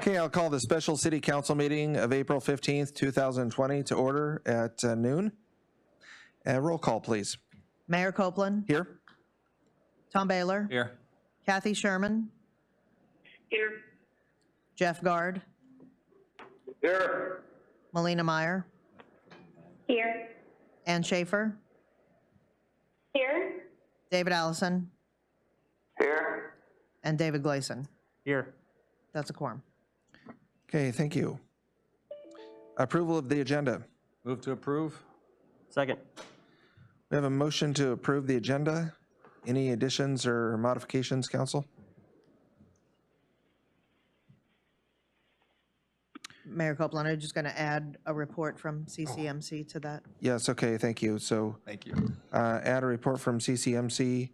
Okay, I'll call the special city council meeting of April 15th, 2020 to order at noon. Roll call, please. Mayor Copeland. Here. Tom Baylor. Here. Kathy Sherman. Here. Jeff Guard. Here. Melina Meyer. Here. Ann Schaefer. Here. David Allison. Here. And David Gleason. Here. That's a quorum. Okay, thank you. Approval of the agenda. Move to approve. Second. We have a motion to approve the agenda. Any additions or modifications, council? Mayor Copeland, I'm just going to add a report from CCMC to that. Yes, okay, thank you. So Thank you. add a report from CCMC.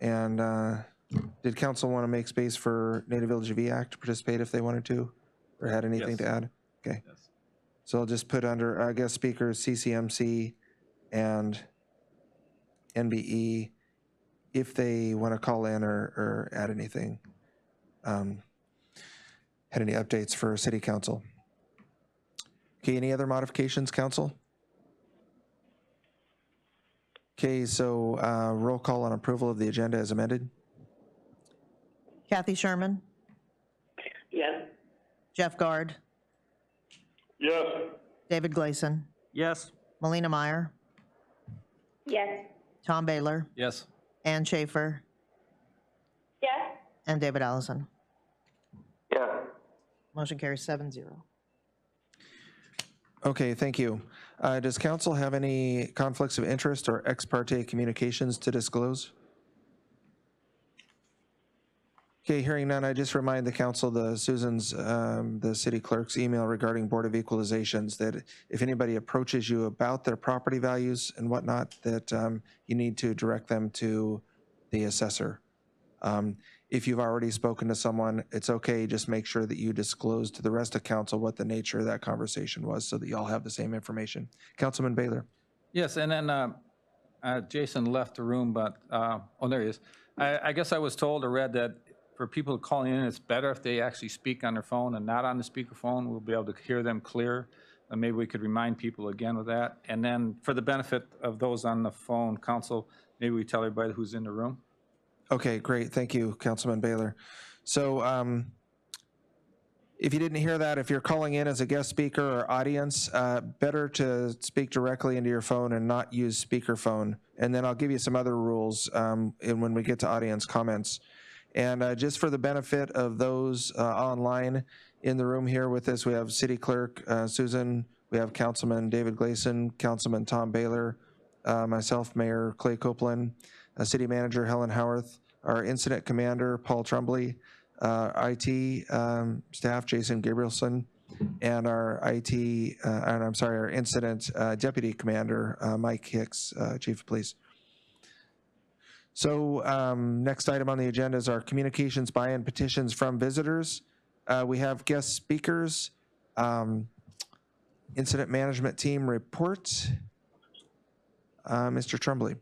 And did council want to make space for Native Village VAC to participate if they wanted to, or had anything to add? Okay. Yes. So I'll just put under guest speakers CCMC and NBE if they want to call in or add anything. Had any updates for city council? Okay, any other modifications, council? Okay, so roll call on approval of the agenda as amended. Kathy Sherman. Yes. Jeff Guard. Yes. David Gleason. Yes. Melina Meyer. Yes. Tom Baylor. Yes. Ann Schaefer. Yes. And David Allison. Yes. Motion carries 7-0. Okay, thank you. Does council have any conflicts of interest or ex parte communications to disclose? Okay, hearing none, I just remind the council, Susan's, the city clerk's email regarding Board of Equalizations, that if anybody approaches you about their property values and whatnot, that you need to direct them to the assessor. If you've already spoken to someone, it's okay, just make sure that you disclose to the rest of council what the nature of that conversation was so that you all have the same information. Councilman Baylor. Yes, and then Jason left the room, but, oh, there he is. I guess I was told or read that for people calling in, it's better if they actually speak on their phone and not on the speakerphone. We'll be able to hear them clear. And maybe we could remind people again of that. And then for the benefit of those on the phone, council, maybe we tell everybody who's in the room. Okay, great. Thank you, Councilman Baylor. So if you didn't hear that, if you're calling in as a guest speaker or audience, better to speak directly into your phone and not use speakerphone. And then I'll give you some other rules when we get to audience comments. And just for the benefit of those online in the room here with us, we have City Clerk Susan, we have Councilman David Gleason, Councilman Tom Baylor, myself, Mayor Clay Copeland, City Manager Helen Howarth, our Incident Commander Paul Trumbley, IT staff Jason Gabrielson, and our our Incident Deputy Commander Mike Hicks, Chief of Police. So next item on the agenda is our communications by-in petitions from visitors. We have guest speakers, Incident Management Team report. Mr. Trumbley.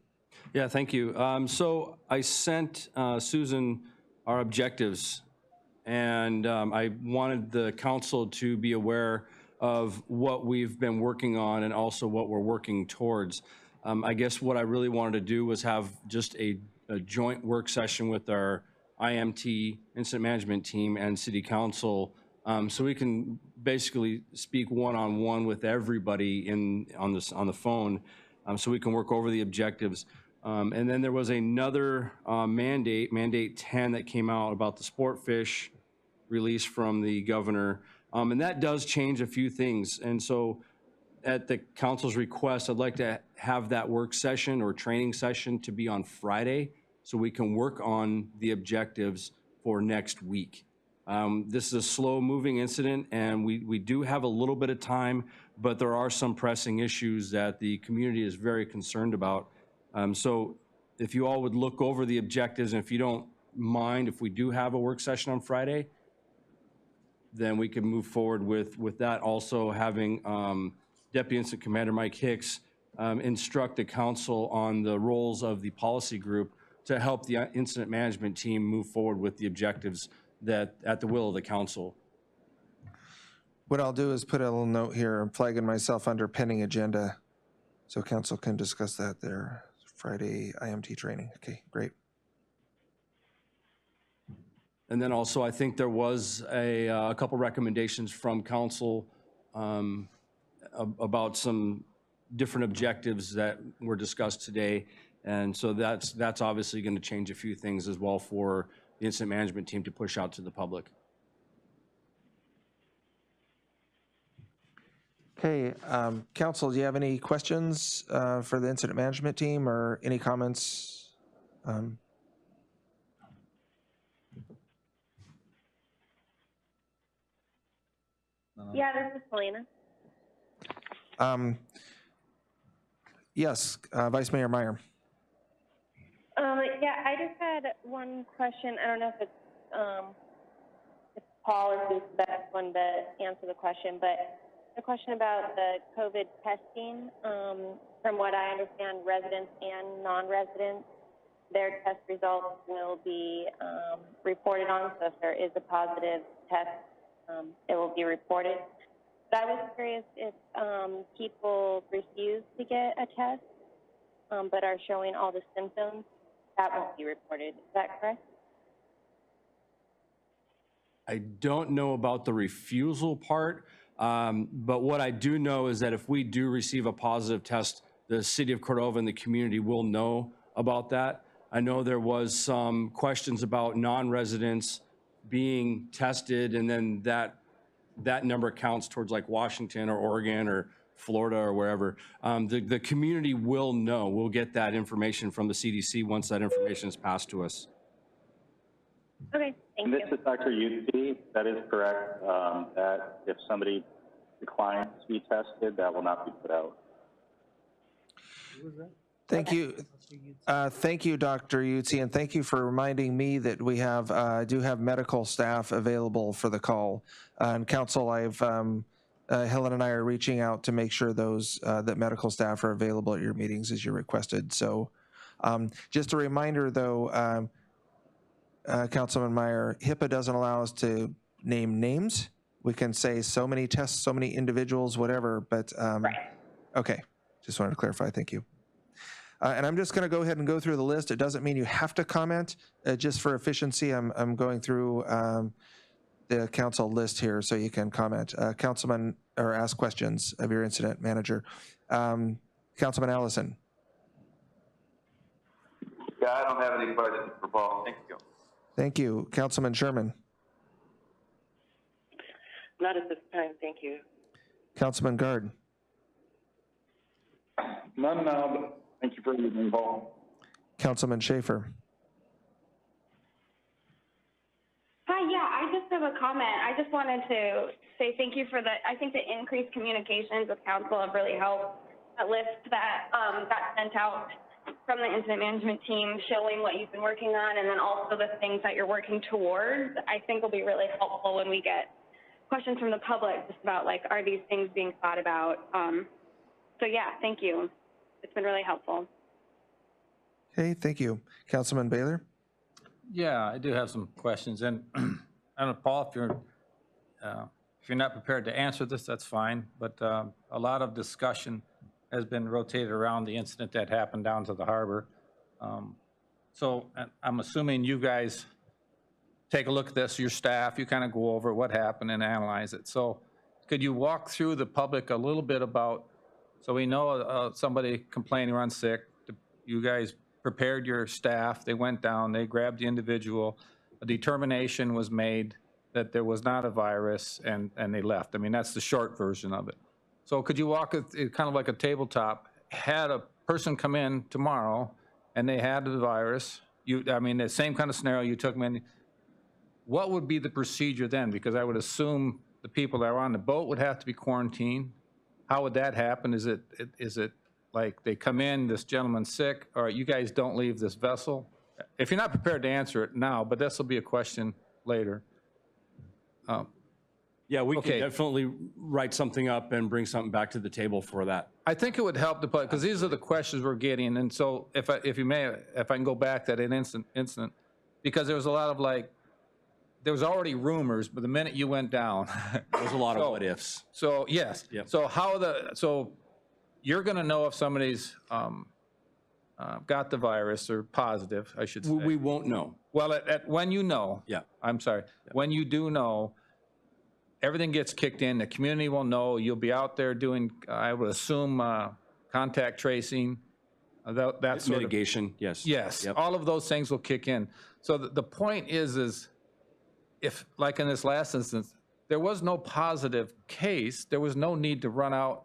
Yeah, thank you. So I sent Susan our objectives, and I wanted the council to be aware of what we've been working on and also what we're working towards. I guess what I really wanted to do was have just a joint work session with our IMT, Incident Management Team, and City Council, so we can basically speak one-on-one with everybody on the phone, so we can work over the objectives. And then there was another mandate 10 that came out about the sport fish release from the governor. And that does change a few things. And so at the council's request, I'd like to have that work session or training session to be on Friday so we can work on the objectives for next week. This is a slow moving incident and we do have a little bit of time, but there are some pressing issues that the community is very concerned about. So if you all would look over the objectives, and if you don't mind, if we do have a work session on Friday, then we can move forward with that. Also having Deputy Incident Commander Mike Hicks instruct the council on the roles of the policy group to help the incident management team move forward with the objectives that at the will of the council. What I'll do is put a little note here, I'm flagging myself under pending agenda, so council can discuss that there. Friday IMT training. Okay, great. And then also, I think there was a couple recommendations from council about some different objectives that were discussed today. And so that's obviously going to change a few things as well for the incident management team to push out to the public. Okay, council, do you have any questions for the incident management team or any comments? Yeah, this is Selena. Yes, Vice Mayor Meyer. Yeah, I just had one question. I don't know if it's Paul or who's the best one to answer the question, but the question about the COVID testing. From what I understand, residents and non-residents, their test results will be reported on. So if there is a positive test, it will be reported. But I was curious if people refuse to get a test but are showing all the symptoms, that won't be reported. Is that correct? I don't know about the refusal part, but what I do know is that if we do receive a positive test, the city of Cordova and the community will know about that. I know there was some questions about non-residents being tested, and then that number counts towards like Washington or Oregon or Florida or wherever. The community will know. We'll get that information from the CDC once that information is passed to us. Okay, thank This you. is Dr. Yutzi. That is correct. That if somebody declines to be tested, that will not be put out. Thank you. Thank you, Dr. Yutzi, and thank you for reminding me that we do have medical staff available for the call. And council, Helen and I are reaching out to make sure that medical staff are available at your meetings as you requested. So just a reminder though, Councilman Meyer, HIPAA doesn't allow us to name names. We can say so many tests, so many individuals, whatever, but okay, just wanted to clarify, thank you. And I'm just gonna go ahead and go through the list. It doesn't mean you have to comment, just for efficiency, I'm going through the council list here so you can comment. Councilman, or ask questions of your incident manager. Councilman Allison. Yeah, I don't have any questions for Paul. Thank you. Thank you. Councilman Sherman. Not at this time, thank you. Councilman Guard. None now, but thank you for your involvement. Councilman Schaefer. Hi, yeah, I just have a comment. I just wanted to say thank you for I think the increased communications with council have really helped. That list that got sent out from the incident management team showing what you've been working on, and then also the things that you're working towards, I think will be really helpful when we get questions from the public just about like, are these things being thought about? So yeah, thank you. It's been really helpful. Okay, thank you. Councilman Baylor. Yeah, I do have some questions, and I don't know, Paul, if you're not prepared to answer this, that's fine, but a lot of discussion has been rotated around the incident that happened down to the harbor. So I'm assuming you guys take a look at this, your staff, you kind of go over what happened and analyze it. So could you walk through the public a little bit about, so we know somebody complaining or sick, you guys prepared your staff, they went down, they grabbed the individual, a determination was made that there was not a virus, and they left. I mean, that's the short version of it. So could you walk it kind of like a tabletop, had a person come in tomorrow and they had the virus, I mean, the same kind of scenario, you took them in, what would be the procedure then? Because I would assume the people that are on the boat would have to be quarantined. How would that happen? Is it like they come in, this gentleman's sick, or you guys don't leave this vessel? If you're not prepared to answer it now, but this will be a question later. Yeah, we Okay. can definitely write something up and bring something back to the table for that. I think it would help to put, because these are the questions we're getting, and so if I can go back to that incident, because there was a lot of like, there was already rumors, but the minute you went down. There's a lot of what ifs. So, yes. Yep. So you're going to know if somebody's got the virus or positive, I should say. We won't know. Well, when you know. Yeah. I'm sorry. When you do know, everything gets kicked in. The community will know. You'll be out there doing, I would assume, contact tracing, that sort of. Mitigation, yes. Yes, Yep. all of those things will kick in. So the point is if, like in this last instance, there was no positive case, there was no need to run out.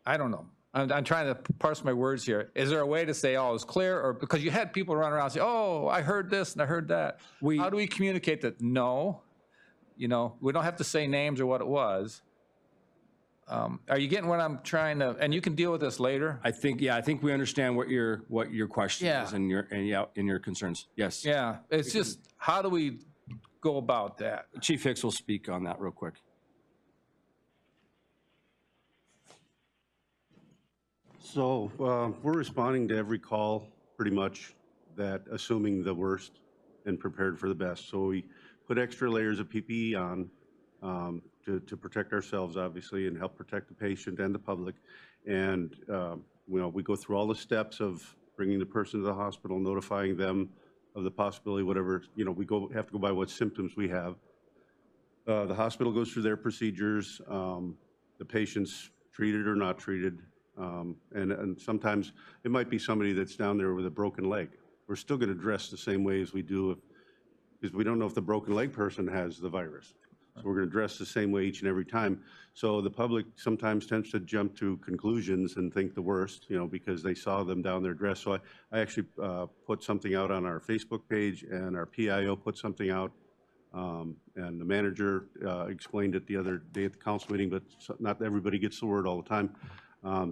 I don't know. I'm trying to parse my words here. Is there a way to say, oh, it's clear? Or because you had people run around and say, oh, I heard this and I heard that. How do we communicate that? No, we don't have to say names or what it was. Are you getting what I'm trying to, and you can deal with this later? I think we understand what your question Yeah. is and your concerns. Yes. Yeah, it's just, how do we go about that? Chief Hicks will speak on that real quick. So we're responding to every call, pretty much, that assuming the worst and prepared for the best. So we put extra layers of PPE on to protect ourselves, obviously, and help protect the patient and the public. And we go through all the steps of bringing the person to the hospital, notifying them of the possibility, whatever, we have to go by what symptoms we have. The hospital goes through their procedures, the patient's treated or not treated. And sometimes it might be somebody that's down there with a broken leg. We're still going to dress the same way as we do because we don't know if the broken leg person has the virus. So we're going to dress the same way each and every time. So the public sometimes tends to jump to conclusions and think the worst, because they saw them down there dressed. So I actually put something out on our Facebook page, and our PIO put something out. And the manager explained it the other day at the council meeting, but not everybody gets the word all the time.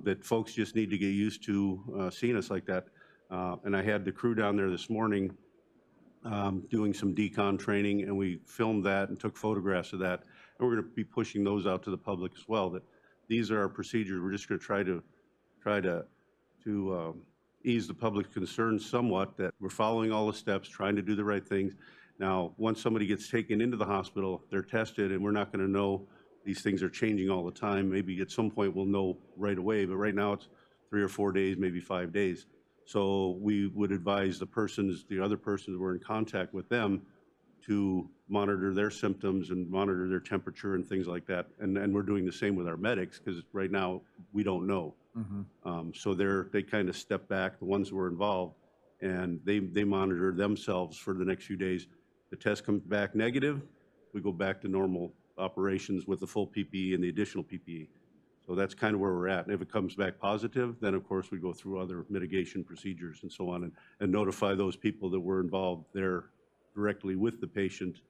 That folks just need to get used to seeing us like that. And I had the crew down there this morning doing some decon training, and we filmed that and took photographs of that. And we're going to be pushing those out to the public as well, that these are our procedures. We're just going to try to ease the public's concerns somewhat, that we're following all the steps, trying to do the right things. Now, once somebody gets taken into the hospital, they're tested, and we're not going to know. These things are changing all the time. Maybe at some point we'll know right away, but right now it's 3 or 4 days, maybe 5 days. So we would advise the other persons who were in contact with them, to monitor their symptoms and monitor their temperature and things like that. And we're doing the same with our medics, because right now we don't know. Mm-hmm. So they kind of step back, the ones who were involved, and they monitor themselves for the next few days. The test comes back negative, we go back to normal operations with the full PPE and the additional PPE. So that's kind of where we're at. And if it comes back positive, then of course we go through other mitigation procedures and so on, and notify those people that were involved there directly with the patient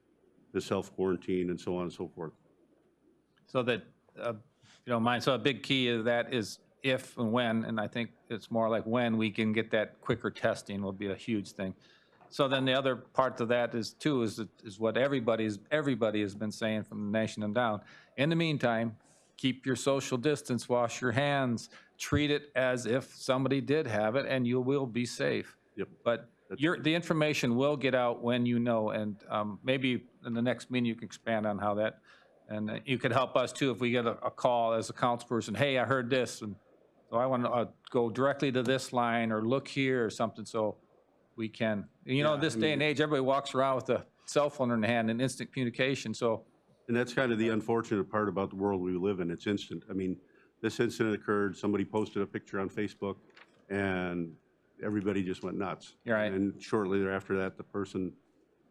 to self-quarantine and so on and so forth. So that, if you don't mind, so a big key of that is if and when, and I think it's more like when we can get that quicker testing will be a huge thing. So then the other part of that is what everybody has been saying from the nation and down. In the meantime, keep your social distance, wash your hands, treat it as if somebody did have it, and you will be safe. Yep. But the information will get out when you know, and maybe in the next meeting you can expand on how that, and you could help us too if we get a call as a councilperson, hey, I heard this, and so I want to go directly to this line or look here or something, so we can. This day and age, everybody walks around with a cell phone in their hand and instant communication, so. And that's kind of the unfortunate part about the world we live in. It's instant. I mean, this incident occurred, somebody posted a picture on Facebook, and everybody just went nuts. Right. And shortly thereafter that, the person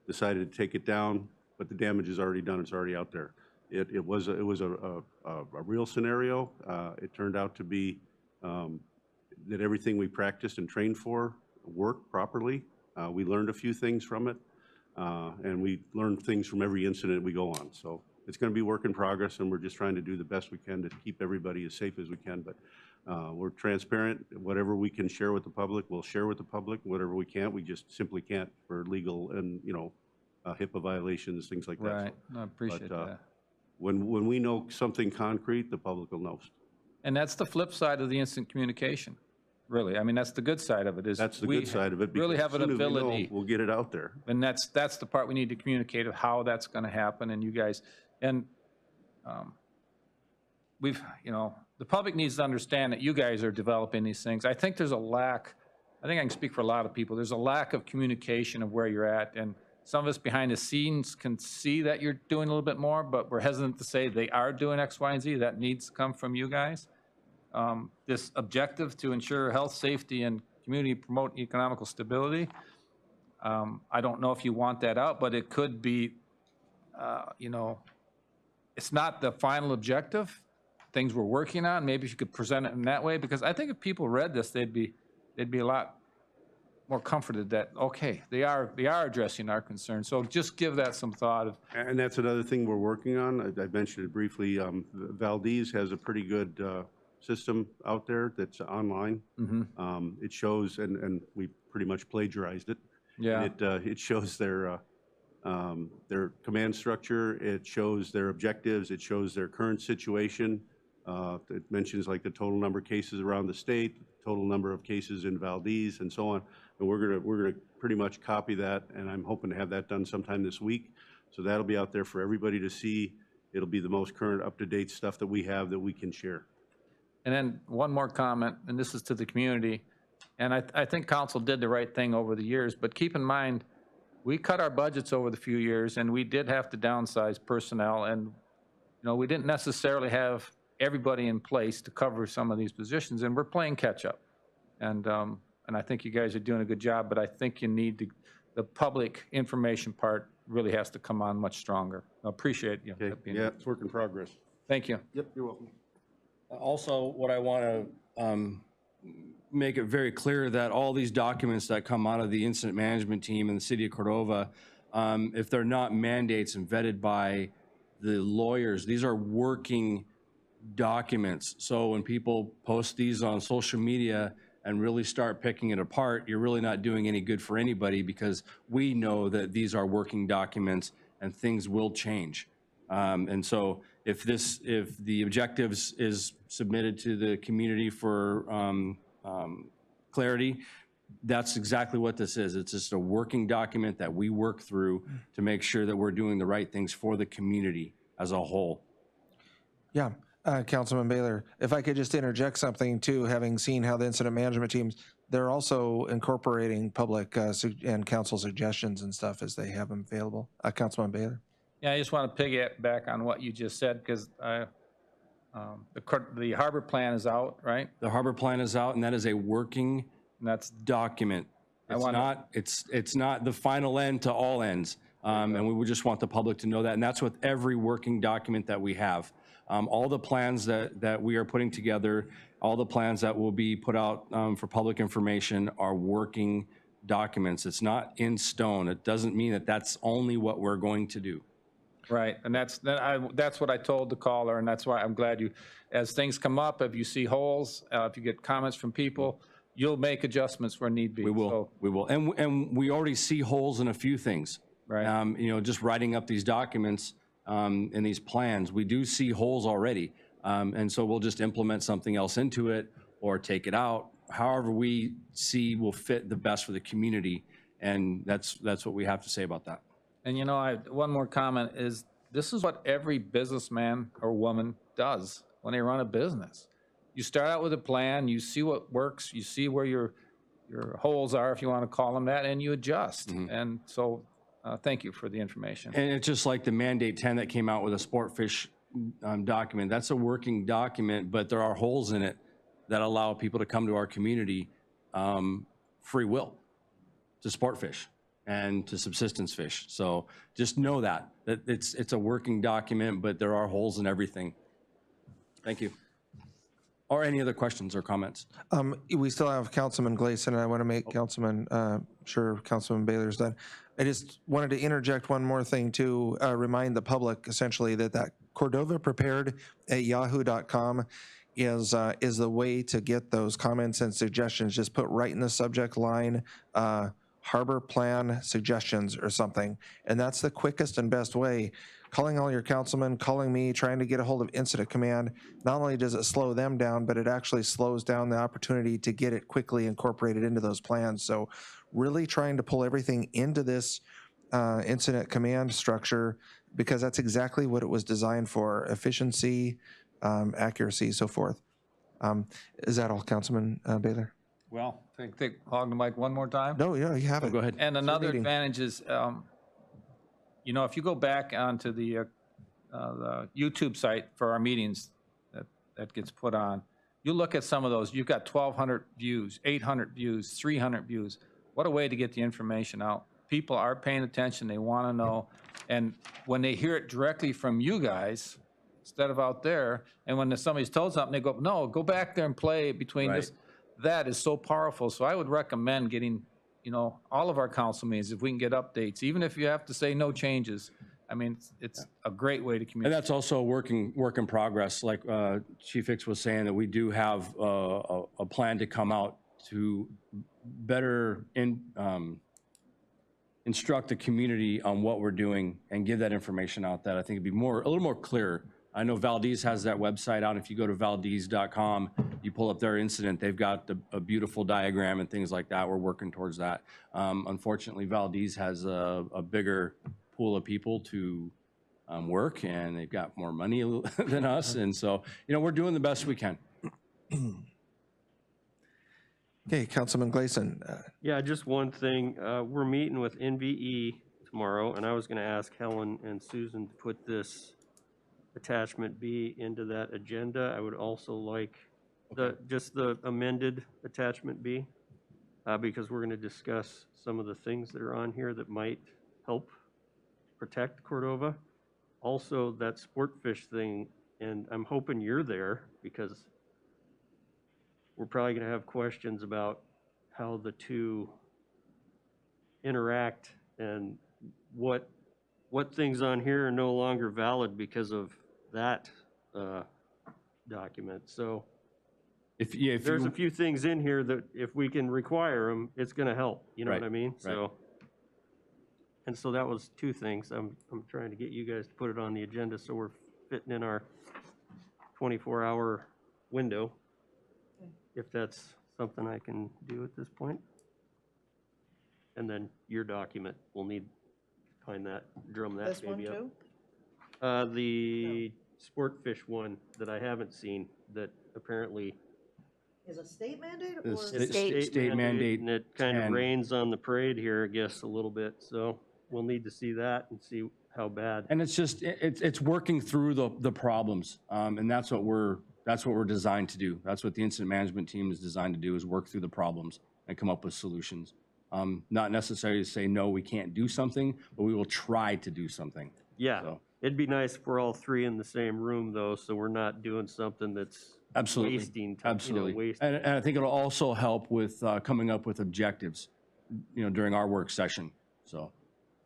decided to take it down, but the damage is already done. It's already out there. It was a real scenario. It turned out to be that everything we practiced and trained for worked properly. We learned a few things from it, and we learn things from every incident we go on. So it's going to be work in progress, and we're just trying to do the best we can to keep everybody as safe as we can. But we're transparent. Whatever we can share with the public, we'll share with the public. Whatever we can't, we just simply can't for legal and HIPAA violations, things like that. Right. I appreciate that. When we know something concrete, the public will know. And that's the flip side of the instant communication. really. I mean, that's the good side of it, is That's the we good side of it. really because have an as soon as we know, ability. we'll get it out there. And that's the part we need to communicate of how that's going to happen, and you guys, and we've, the public needs to understand that you guys are developing these things. I think there's a lack, I think I can speak for a lot of people, there's a lack of communication of where you're at, and some of us behind the scenes can see that you're doing a little bit more, but we're hesitant to say they are doing X, Y, and Z. That needs to come from you guys. This objective to ensure health, safety, and community promote economical stability, I don't know if you want that out, but it could be, it's not the final objective, things we're working on. Maybe if you could present it in that way, because I think if people read this, they'd be a lot more comforted that, okay, they are addressing our concerns. So just give that some thought. And that's another thing we're working on. I mentioned it briefly. Valdez has a pretty good system out there that's online. It shows, and we pretty much plagiarized it. Yeah. It shows their command structure. It shows their objectives. It shows their current situation. It mentions like the total number of cases around the state, total number of cases in Valdez, and so on. And we're gonna pretty much copy that, and I'm hoping to have that done sometime this week. So that'll be out there for everybody to see. It'll be the most current, up-to-date stuff that we have that we can share. And then one more comment, and this is to the community. And I think council did the right thing over the years, but keep in mind, we cut our budgets over the few years, and we did have to downsize personnel, and we didn't necessarily have everybody in place to cover some of these positions, and we're playing catch up. And I think you guys are doing a good job, but I think you need the public information part really has to come on much stronger. I appreciate you. Okay. Yeah, it's work in progress. Thank you. Yep, you're welcome. Also, what I want to make it very clear that all these documents that come out of the incident management team in the city of Cordova, if they're not mandates and vetted by the lawyers, these are working documents. So when people post these on social media and really start picking it apart, you're really not doing any good for anybody, because we know that these are working documents and things will change. And so if the objectives is submitted to the community for clarity, that's exactly what this is. It's just a working document that we work through to make sure that we're doing the right things for the community as a whole. Yeah, Councilman Baylor, if I could just interject something too, having seen how the incident management teams, they're also incorporating public and council suggestions and stuff as they have them available. Councilman Baylor. Yeah, I just want to piggyback on what you just said, because the harbor plan is out, right? The harbor plan is out, and that is a working document. It's not the final end to all ends. And we would just want the public to know that. And that's with every working document that we have. All the plans that we are putting together, all the plans that will be put out for public information are working documents. It's not in stone. It doesn't mean that that's only what we're going to do. Right, and that's what I told the caller, and that's why I'm glad as things come up, if you see holes, if you get comments from people, you'll make adjustments where need be. We will, and we already see holes in a few things. Right. Just writing up these documents and these plans, we do see holes already, and so we'll just implement something else into it or take it out. However we see will fit the best for the community, and that's what we have to say about that. And one more comment is, this is what every businessman or woman does when they run a business. You start out with a plan, you see what works, you see where your holes are, if you want to call them that, and you adjust. And so thank you for the information. And it's just like the Mandate 10 that came out with a sport fish document. That's a working document, but there are holes in it that allow people to come to our community free will to sport fish and to subsistence fish. So just know that it's a working document, but there are holes in everything. Thank you. Or any other questions or comments? We still have Councilman Gleason, and I want to make Councilman Baylor's done. I just wanted to interject one more thing to remind the public essentially that Cordova Prepared at yahoo.com is the way to get those comments and suggestions. Just put right in the subject line, harbor plan suggestions or something. And that's the quickest and best way. Calling all your councilmen, calling me, trying to get a hold of incident command, not only does it slow them down, but it actually slows down the opportunity to get it quickly incorporated into those plans. So really trying to pull everything into this incident command structure, because that's exactly what it was designed for: efficiency, accuracy, so forth. Is that all, Councilman Baylor? Well, hog the mic one more time. No, yeah, you have it. Go ahead. And another meeting. advantage is, you know, if you go back onto the YouTube site for our meetings that gets put on, you look at some of those, you've got 1,200 views, 800 views, 300 views. What a way to get the information out. People are paying attention, they want to know. And when they hear it directly from you guys, instead of out there, and when somebody's told something, they go, no, go back there and play between Right. this. That is so powerful. So I would recommend getting, you know, all of our council meetings, if we can get updates, even if you have to say no changes. I mean, it's a great way to And communicate. that's also a work in progress. Like Chief Hicks was saying, that we do have a plan to come out to better instruct the community on what we're doing and give that information out, that I think it'd be a little more clear. I know Valdez has that website out. If you go to valdez.com, you pull up their incident, they've got a beautiful diagram and things like that. We're working towards that. Unfortunately, Valdez has a bigger pool of people to work, and they've got more money than us. And so, you know, we're doing the best we can. Okay, Councilman Gleason. Yeah, just one thing. We're meeting with NVE tomorrow, and I was going to ask Helen and Susan to put this attachment B into that agenda. I would also like just the amended attachment B, because we're going to discuss some of the things that are on here that might help protect Cordova. Also, that sport fish thing, and I'm hoping you're there, because we're probably going to have questions about how the two interact and what things on here are no longer valid because of that document. So there's a few things in here that if we can require them, it's going to help. You know Right, what I mean? right. So, and so that was two things. I'm trying to get you guys to put it on the agenda so we're fitting in our 24-hour window, if that's something I can do at this point. And then your document, we'll need to find that, drum that This one baby up. too? The sport fish one that I haven't seen, that apparently Is a state mandate The or? state mandate and it kind of 10. rains on the parade here, I guess, a little bit. So we'll need to see that and see how bad. And it's just, it's working through the problems. And that's what we're designed to do. That's what the incident management team is designed to do, is work through the problems and come up with solutions. Not necessarily to say, no, we can't do something, but we will try to do something. Yeah, So. it'd be nice if we're all three in the same room though, so we're not doing something that's Absolutely. wasting time. Absolutely. Wasting. And I think it'll also help with coming up with objectives, you know, during our work session. So.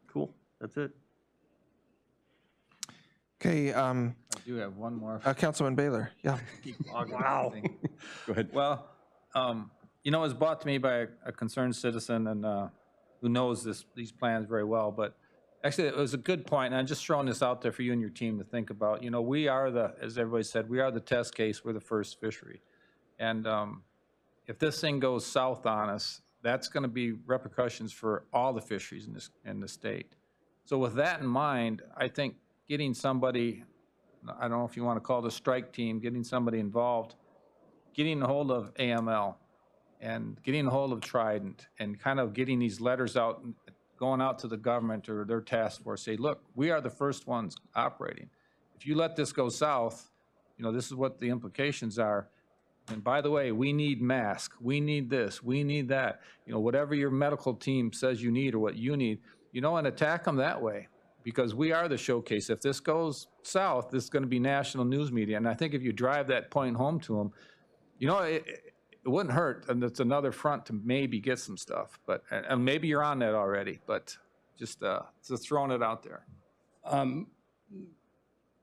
Cool, that's it. Okay, I do have one more. Councilman Baylor. Yeah. Wow. Go ahead. Well, you know, it was brought to me by a concerned citizen and who knows these plans very well. But actually, it was a good point, and I'm just throwing this out there for you and your team to think about. You know, we are as everybody said, we are the test case. We're the first fishery. And if this thing goes south on us, that's going to be repercussions for all the fisheries in the state. So with that in mind, I think getting somebody, I don't know if you want to call it a strike team, getting somebody involved, getting a hold of AML and getting a hold of Trident and kind of getting these letters out, going out to the government or their task force, say, look, we are the first ones operating. If you let this go south, you know, this is what the implications are. And by the way, we need masks, we need this, we need that. You know, whatever your medical team says you need or what you need, you know, and attack them that way. Because we are the showcase. If this goes south, this is going to be national news media. And I think if you drive that point home to them, you know, it wouldn't hurt. And it's another front to maybe get some stuff. But and maybe you're on that already. But just throwing it out there.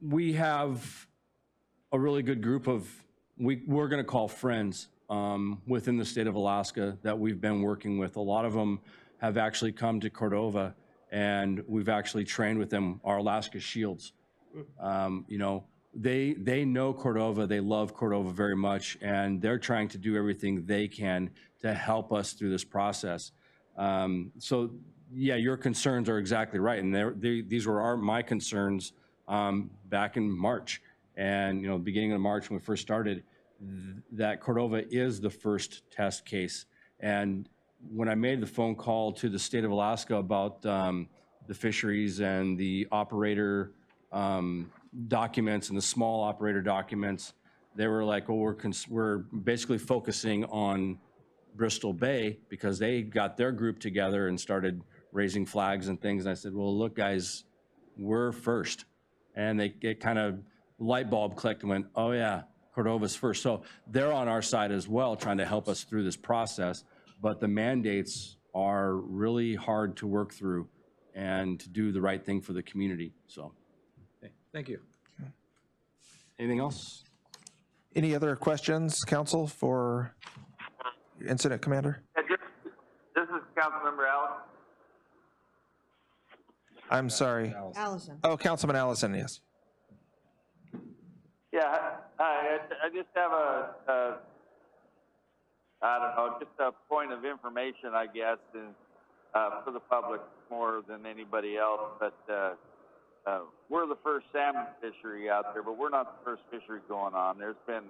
We have a really good group of, we're going to call friends within the state of Alaska that we've been working with. A lot of them have actually come to Cordova, and we've actually trained with them, our Alaska Shields. You know, they know Cordova, they love Cordova very much, and they're trying to do everything they can to help us through this process. So yeah, your concerns are exactly right, and these were my concerns back in March. And you know, beginning of March when we first started, that Cordova is the first test case. And when I made the phone call to the state of Alaska about the fisheries and the operator documents and the small operator documents, they were like, well, we're basically focusing on Bristol Bay because they got their group together and started raising flags and things. And I said, well, look, guys, we're first. And it kind of light bulb clicked and went, oh yeah, Cordova's first. So they're on our side as well, trying to help us through this process. But the mandates are really hard to work through and to do the right thing for the community. So, Okay, thank you. anything else? Any other questions, council, for incident commander? Yeah, this is Councilmember Allen. I'm sorry. Allison. Oh, Councilman Allison, yes. Yeah, I just have I don't know, just a point of information, I guess, for the public more than anybody else. But we're the first salmon fishery out there, but we're not the first fishery going on. There's been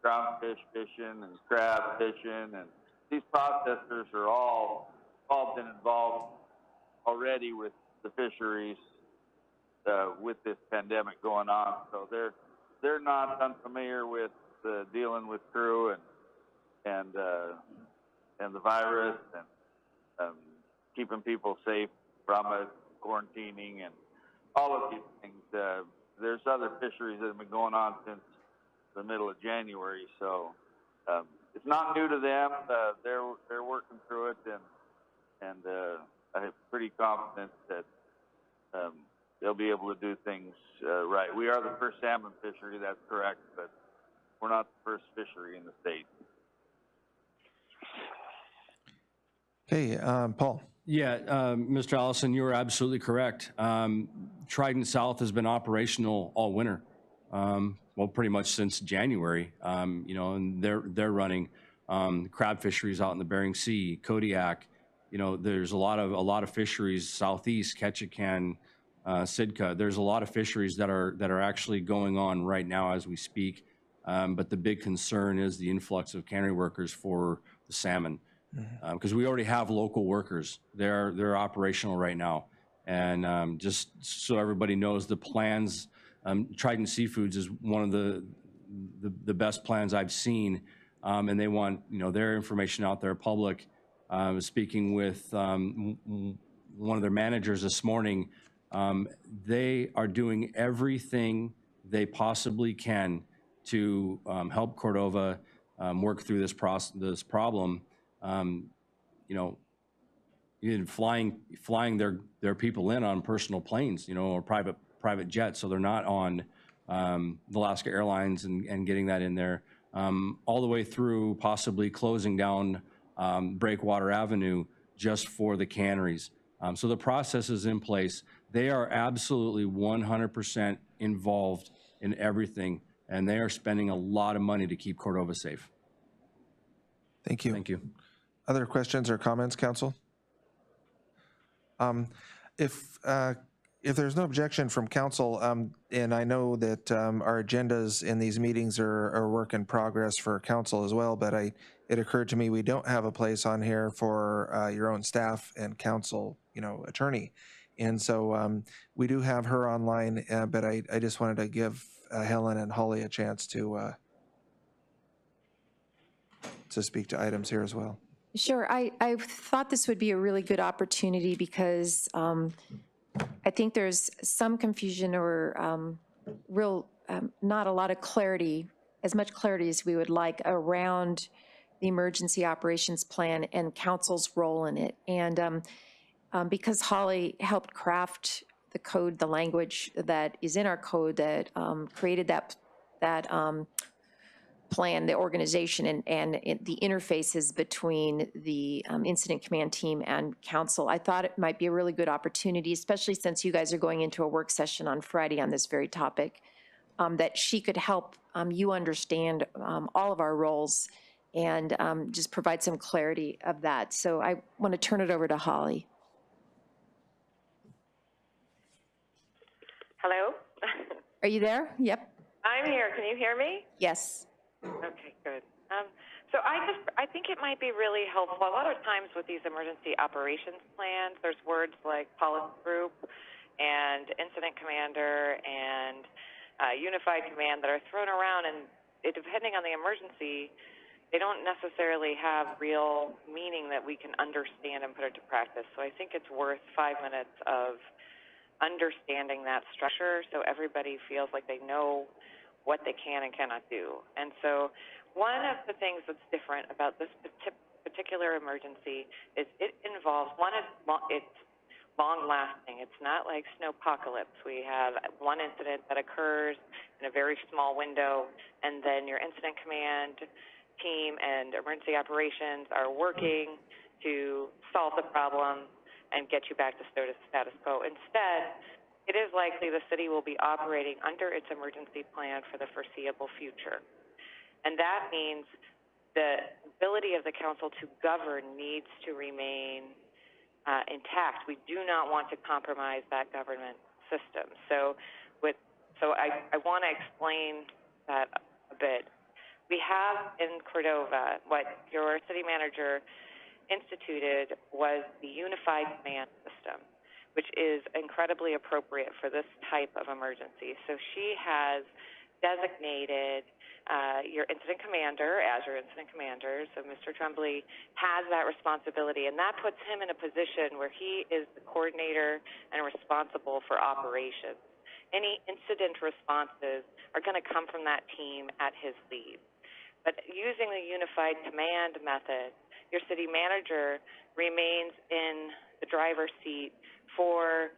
groundfish fishing and crab fishing, and these processors are all been involved already with the fisheries with this pandemic going on. So they're not unfamiliar with dealing with crew and the virus and keeping people safe from it, quarantining, and all of these things. There's other fisheries that have been going on since the middle of January, so it's not new to them. They're working through it, and I'm pretty confident that they'll be able to do things right. We are the first salmon fishery, that's correct, but we're not the first fishery in the state. Okay, Paul. Yeah, Mr. Allison, you are absolutely correct. Trident South has been operational all winter. Well, pretty much since January, you know, and they're running crab fisheries out in the Bering Sea, Kodiak. You know, there's a lot of fisheries southeast, Ketchikan, Sitka. There's a lot of fisheries that are actually going on right now as we speak. But the big concern is the influx of cannery workers for the salmon, because we already have local workers. They're operational right now, and just so everybody knows, the plans. Trident Seafoods is one of the best plans I've seen, and they want, you know, their information out there public. I was speaking with one of their managers this morning. They are doing everything they possibly can to help Cordova work through this problem. You know, even flying their people in on personal planes, you know, or private jets, so they're not on Alaska Airlines and getting that in there, all the way through possibly closing down Breakwater Avenue just for the canneries. So the process is in place. They are absolutely 100% involved in everything, and they are spending a lot of money to keep Cordova safe. Thank you. Thank you. Other questions or comments, council? If there's no objection from council, and I know that our agendas in these meetings are a work in progress for council as well, but it occurred to me we don't have a place on here for your own staff and council, you know, attorney. And so we do have her online, but I just wanted to give Helen and Holly a chance to speak to items here as well. Sure. I thought this would be a really good opportunity because I think there's some confusion or not a lot of clarity, as much clarity as we would like around the emergency operations plan and council's role in it. And because Holly helped craft the code, the language that is in our code that created that plan, the organization, and the interfaces between the incident command team and council. I thought it might be a really good opportunity, especially since you guys are going into a work session on Friday on this very topic, that she could help you understand all of our roles and just provide some clarity of that. So I want to turn it over to Holly. Hello? Are you there? Yep. I'm here. Can you hear me? Yes. Okay, good. So I think it might be really helpful. A lot of times with these emergency operations plans, there's words like policy group and incident commander and unified command that are thrown around, and depending on the emergency, they don't necessarily have real meaning that we can understand and put into practice. So I think it's worth 5 minutes of understanding that structure so everybody feels like they know what they can and cannot do. And so one of the things that's different about this particular emergency is it involves, it's long-lasting. It's not like snowpocalypse. We have one incident that occurs in a very small window, and then your incident command team and emergency operations are working to solve the problem and get you back to status quo. Instead, it is likely the city will be operating under its emergency plan for the foreseeable future. And that means the ability of the council to govern needs to remain intact. We do not want to compromise that government system. So I want to explain that a bit. We have in Cordova what your city manager instituted was the unified command system, which is incredibly appropriate for this type of emergency. So she has designated your incident commander as your incident commander. So Mr. Tremblay has that responsibility, and that puts him in a position where he is the coordinator and responsible for operations. Any incident responses are going to come from that team at his lead. But using the unified command method, your city manager remains in the driver's seat for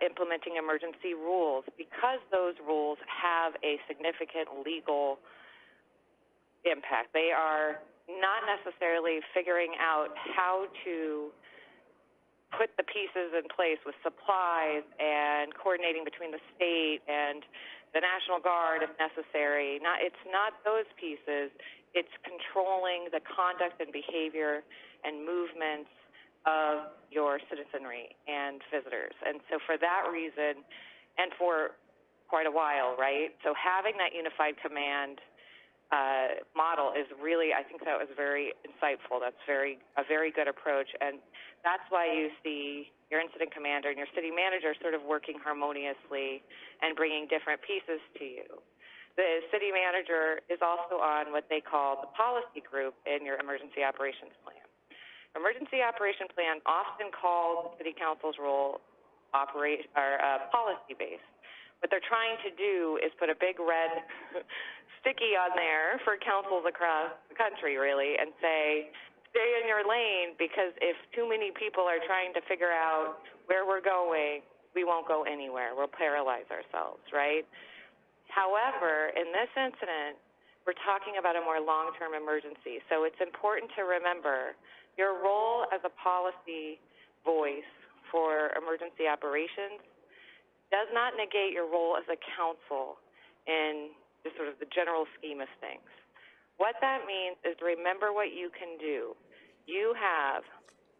implementing emergency rules because those rules have a significant legal impact. They are not necessarily figuring out how to put the pieces in place with supplies and coordinating between the state and the National Guard if necessary. It's not those pieces. It's controlling the conduct and behavior and movements of your citizenry and visitors. And so for that reason, and for quite a while, right? So having that unified command model is really, I think that was very insightful. That's a very good approach. And that's why you see your incident commander and your city manager sort of working harmoniously and bringing different pieces to you. The city manager is also on what they call the policy group in your emergency operations plan. Emergency operation plan often calls the city council's role policy-based. What they're trying to do is put a big red sticky on there for councils across the country, really, and say, stay in your lane, because if too many people are trying to figure out where we're going, we won't go anywhere. We'll paralyze ourselves, right? However, in this incident, we're talking about a more long-term emergency. So it's important to remember your role as a policy voice for emergency operations does not negate your role as a council in the sort of the general scheme of things. What that means is remember what you can do. You have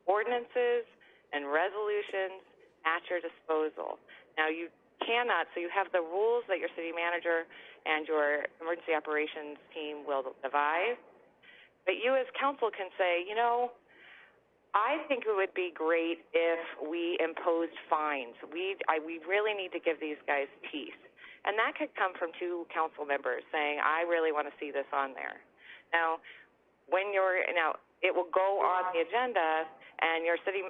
ordinances and resolutions at your disposal. Now you cannot, so you have the rules that your city manager and your emergency operations team will devise, but you as council can say, you know, I think it would be great if we imposed fines. We really need to give these guys teeth. And that could come from two council members saying, I really want to see this on there. Now, it will go on the agenda, and your city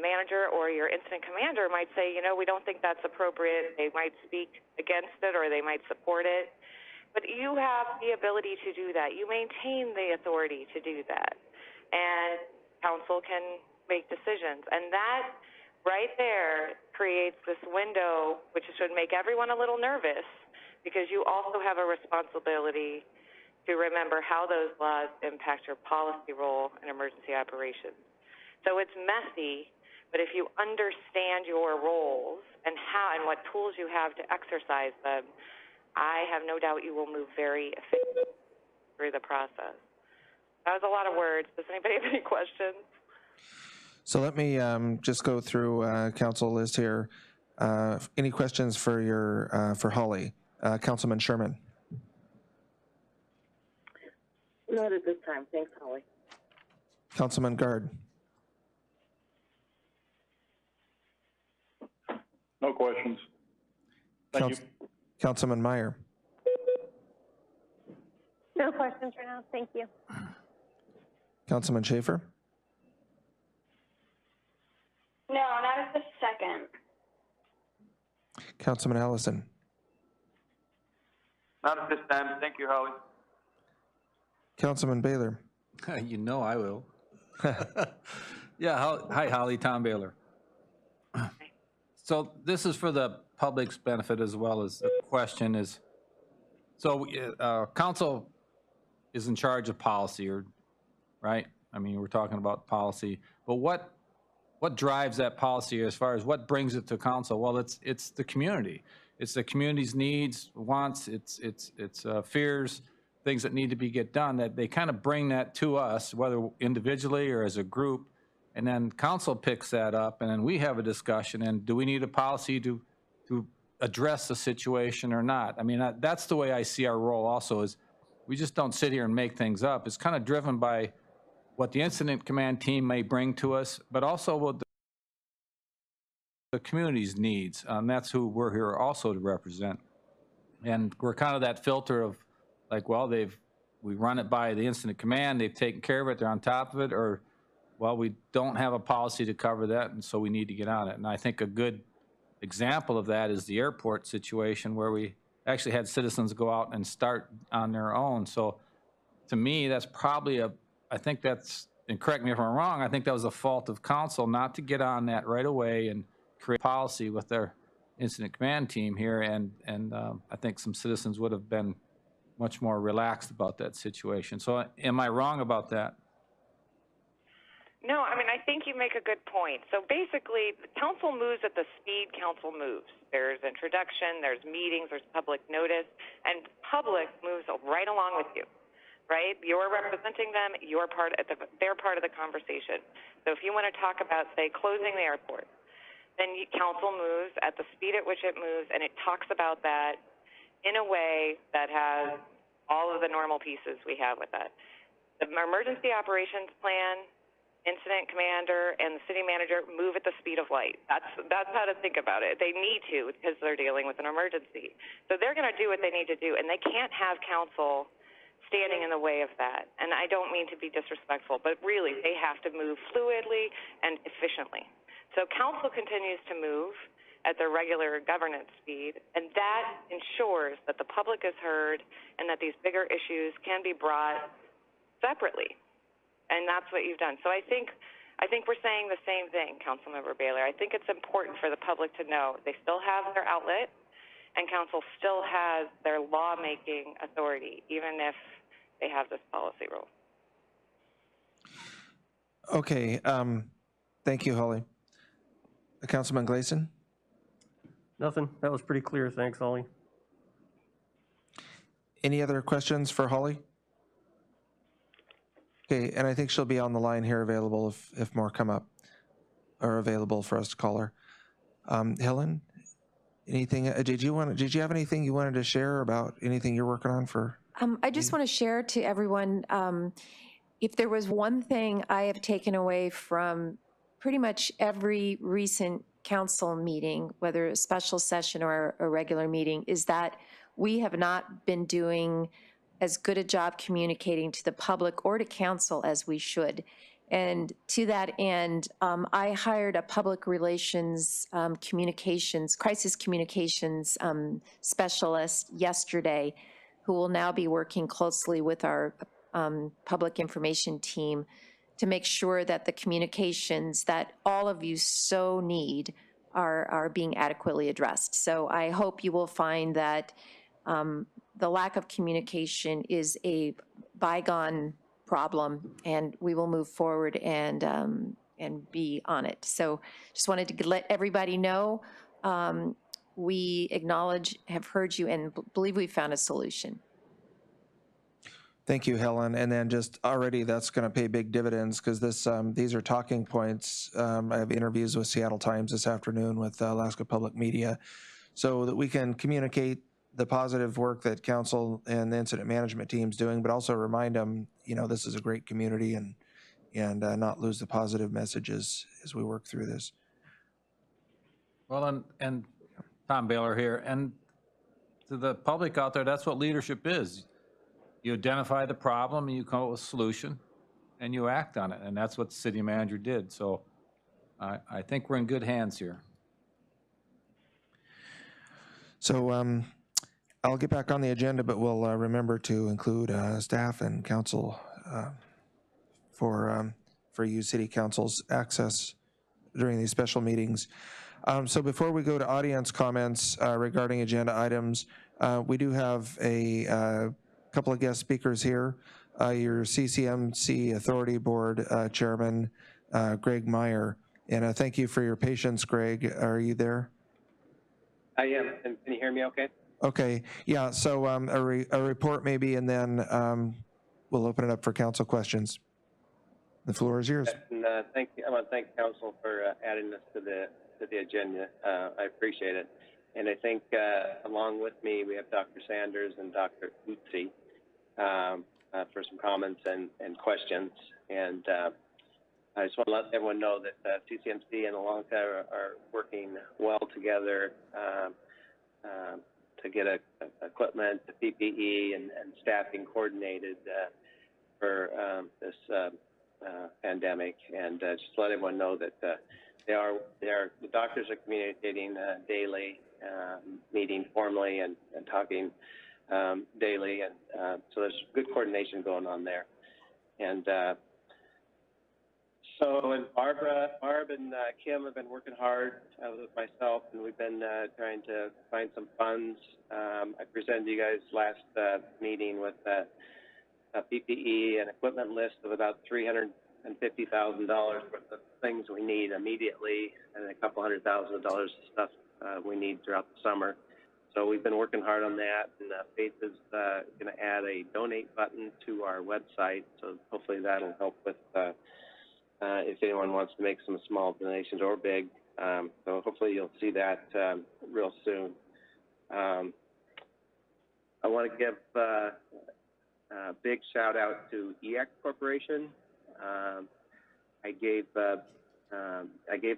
manager or your incident commander might say, you know, we don't think that's appropriate. They might speak against it or they might support it. But you have the ability to do that. You maintain the authority to do that. And council can make decisions. And that right there creates this window, which should make everyone a little nervous, because you also have a responsibility to remember how those laws impact your policy role in emergency operations. So it's messy, but if you understand your roles and how and what tools you have to exercise them, I have no doubt you will move very efficiently through the process. That was a lot of words. Does anybody have any questions? So let me just go through council list here. Any questions for Holly? Councilman Sherman. Not at this time. Thanks, Holly. Councilman Guard. No questions. Thank you. Councilman Meyer. No questions for now. Thank you. Councilman Schaefer. No, not at this second. Councilman Allison. Not at this time. Thank you, Holly. Councilman Baylor. You know I will. Yeah, hi, Holly, Tom Baylor. So this is for the public's benefit as well as the question is, so council is in charge of policy, right? I mean, we're talking about policy, but what drives that policy as far as what brings it to council? Well, it's the community. It's the community's needs, wants, it's fears, things that need to be get done, that they kind of bring that to us, whether individually or as a group, and then council picks that up, and then we have a discussion, and do we need a policy to address the situation or not? I mean, that's the way I see our role also, is we just don't sit here and make things up. It's kind of driven by what the incident command team may bring to us, but also what the community's needs, and that's who we're here also to represent. And we're kind of that filter of, like, well, we run it by the incident command, they've taken care of it, they're on top of it, or, well, we don't have a policy to cover that, and so we need to get on it. And I think a good example of that is the airport situation, where we actually had citizens go out and start on their own. So to me, that's probably I think that's, and correct me if I'm wrong, I think that was a fault of council not to get on that right away and create policy with their incident command team here, and I think some citizens would have been much more relaxed about that situation. So am I wrong about that? No, I mean, I think you make a good point. So basically, the council moves at the speed council moves. There's introduction, there's meetings, there's public notice, and public moves right along with you, right? You're representing them, they're part of the conversation. So if you want to talk about, say, closing the airport, then council moves at the speed at which it moves, and it talks about that in a way that has all of the normal pieces we have with that. The emergency operations plan, incident commander, and the city manager move at the speed of light. That's how to think about it. They need to, because they're dealing with an emergency. So they're going to do what they need to do, and they can't have council standing in the way of that. And I don't mean to be disrespectful, but really, they have to move fluidly and efficiently. So council continues to move at their regular governance speed, and that ensures that the public is heard and that these bigger issues can be brought separately. And that's what you've done. So I think we're saying the same thing, Councilmember Baylor. I think it's important for the public to know they still have their outlet, and council still has their lawmaking authority, even if they have this policy rule. Okay, thank you, Holly. Councilman Gleason? Nothing. That was pretty clear. Thanks, Holly. Any other questions for Holly? Okay, and I think she'll be on the line here available if more come up, or available for us to call her. Helen, anything, did you have anything you wanted to share about anything you're working on for? I just want to share to everyone, if there was one thing I have taken away from pretty much every recent council meeting, whether a special session or a regular meeting, is that we have not been doing as good a job communicating to the public or to council as we should. And to that end, I hired a public relations crisis communications specialist yesterday, who will now be working closely with our public information team to make sure that the communications that all of you so need are being adequately addressed. So I hope you will find that The lack of communication is a bygone problem, and we will move forward and be on it. So just wanted to let everybody know, we acknowledge, have heard you, and believe we've found a solution. Thank you, Helen. And then just already that's going to pay big dividends because these are talking points. I have interviews with Seattle Times this afternoon with Alaska Public Media so that we can communicate the positive work that council and the incident management team's doing, but also remind them, this is a great community and not lose the positive messages as we work through this. Well, and Tom Baylor here, and to the public out there, that's what leadership is. You identify the problem, and you come up with a solution, and you act on it, and that's what the city manager did. So I think we're in good hands here. So I'll get back on the agenda, but we'll remember to include staff and council for you city council's access during these special meetings. So before we go to audience comments regarding agenda items, we do have a couple of guest speakers here. Your CCMC Authority Board Chairman, Greg Meyer. And thank you for your patience, Greg. Are you there? I am. Can you hear me okay? Okay. Yeah, so a report maybe, and then we'll open it up for council questions. The floor is yours. And thank you. I want to thank council for adding this to the agenda. I appreciate it. And I think along with me, we have Dr. Sanders and Dr. Utsi for some comments and questions. And I just want to let everyone know that CCMC and Alonca are working well together to get equipment, the PPE, and staffing coordinated for this pandemic. And just let everyone know that the doctors are communicating daily, meeting formally and talking daily, and so there's good coordination going on there. And and Barb and Kim have been working hard with myself, and we've been trying to find some funds. I presented you guys last meeting with a PPE and equipment list of about $350,000 worth of things we need immediately, and a couple $100,000 of stuff we need throughout the summer. So we've been working hard on that, and Faith is going to add a donate button to our website, so hopefully that'll help with if anyone wants to make some small donations or big. So hopefully you'll see that real soon. I want to give a big shout out to EAC Corporation. I gave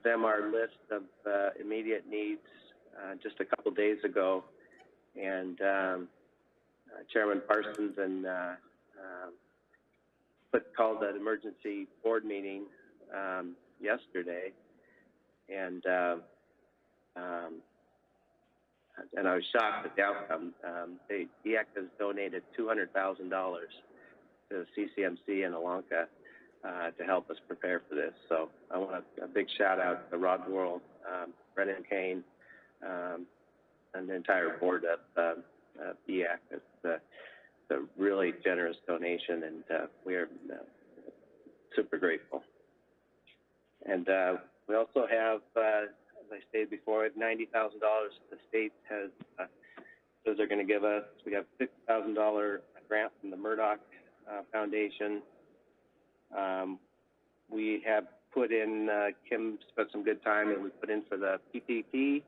them our list of immediate needs just a couple days ago, and Chairman Parsons and called an emergency board meeting yesterday, and I was shocked at the outcome. EAC has donated $200,000 to CCMC and Alonca to help us prepare for this. So I want a big shout out to Rod Worrell, Brennan Kane, and the entire board of EAC. It's a really generous donation, and we are super grateful. And we also have, as I stated before, $90,000 the state has says they're going to give us. We have $50,000 grant from the Murdoch Foundation. We have put in, Kim spent some good time, and we put in for the PPP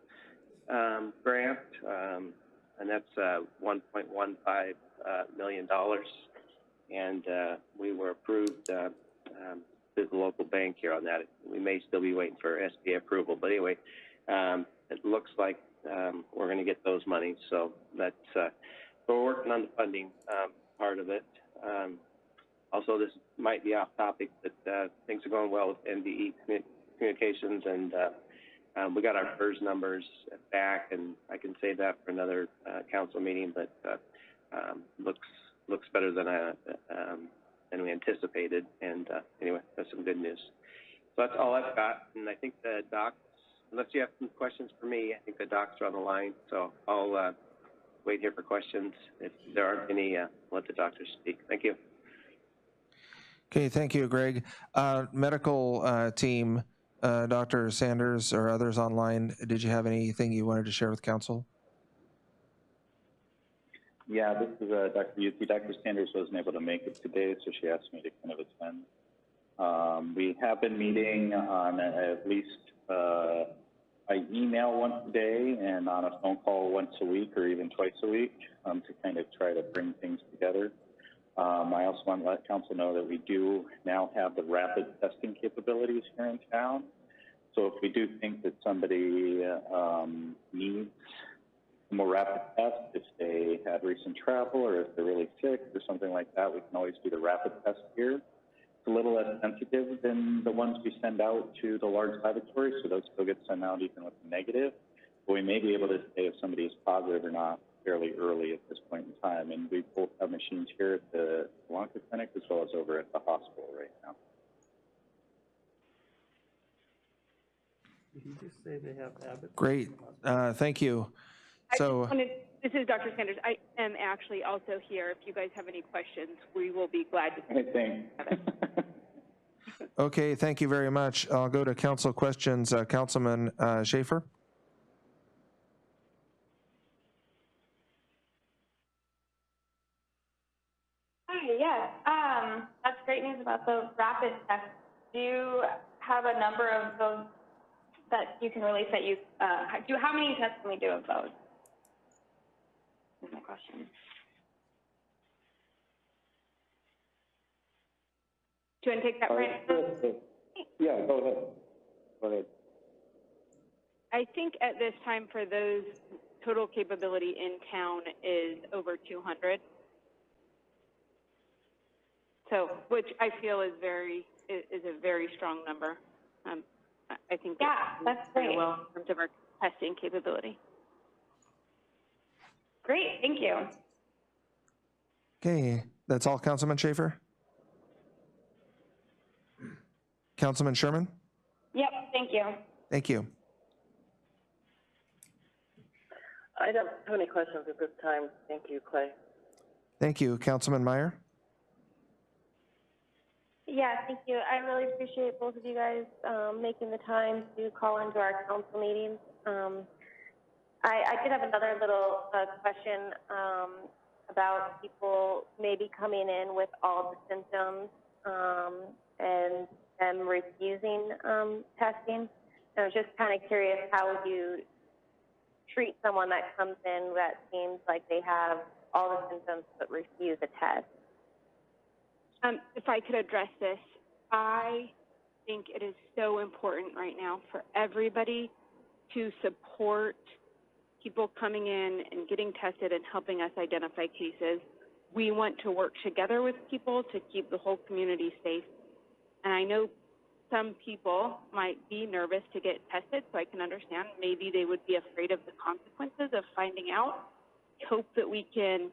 grant, and that's $1.15 million, and we were approved through the local bank here on that. We may still be waiting for SBA approval, but anyway, it looks like we're going to get those monies. So that's we're working on the funding part of it. Also, this might be off topic, but things are going well with NVE communications, and we got our FERS numbers back, and I can say that for another council meeting, but looks better than we anticipated. And anyway, that's some good news. So that's all I've got, and I think the docs, unless you have some questions for me, I think the docs are on the line. So I'll wait here for questions. If there aren't any, let the doctors speak. Thank you. Okay, thank you, Greg. Medical team, Dr. Sanders or others online, did you have anything you wanted to share with council? Yeah, this is Dr. Yuti. Dr. Sanders wasn't able to make it today, so she asked me to kind of attend. We have been meeting on at least by email once a day and on a phone call once a week or even twice a week to kind of try to bring things together. I also want to let council know that we do now have the rapid testing capabilities here in town. So if we do think that somebody needs a more rapid test, if they had recent travel or if they're really sick or something like that, we can always do the rapid test here. It's a little less sensitive than the ones we send out to the large laboratories, so those still get sent out even with a negative. But we may be able to say if somebody is positive or not fairly early at this point in time. And we both have machines here at the Blanca Clinic as well as over at the hospital right now. Did you just say they have Abbott? Great, thank you. So, this is Dr. Sanders. I am actually also here. If you guys have any questions, we will be glad to. Thanks. okay, thank you very much. I'll go to council questions. Councilman Schaefer. Hi, yes. That's great news about the rapid tests. Do you have a number of those that you can release that you do? How many tests can we do of those? Is my question. Do you want to take that, Brandon? Yeah, go ahead. Go ahead. I think at this time for those, total capability in town is over 200. So, which I feel is a very strong number. I think that's great. Well in terms of our testing capability. Great, thank you. Okay, that's all, Councilman Schaefer? Councilman Sherman? Yep, thank you. Thank you. I don't have any questions at this time. Thank you, Clay. Thank you. Councilman Meyer? Yeah, thank you. I really appreciate both of you guys making the time to call into our council meetings. I did have another little question about people maybe coming in with all the symptoms and them refusing testing. I was just kind of curious, how would you treat someone that comes in that seems like they have all the symptoms but refuse a test? If I could address this, I think it is so important right now for everybody to support people coming in and getting tested and helping us identify cases. We want to work together with people to keep the whole community safe. And I know some people might be nervous to get tested, so I can understand. Maybe they would be afraid of the consequences of finding out. Hope that we can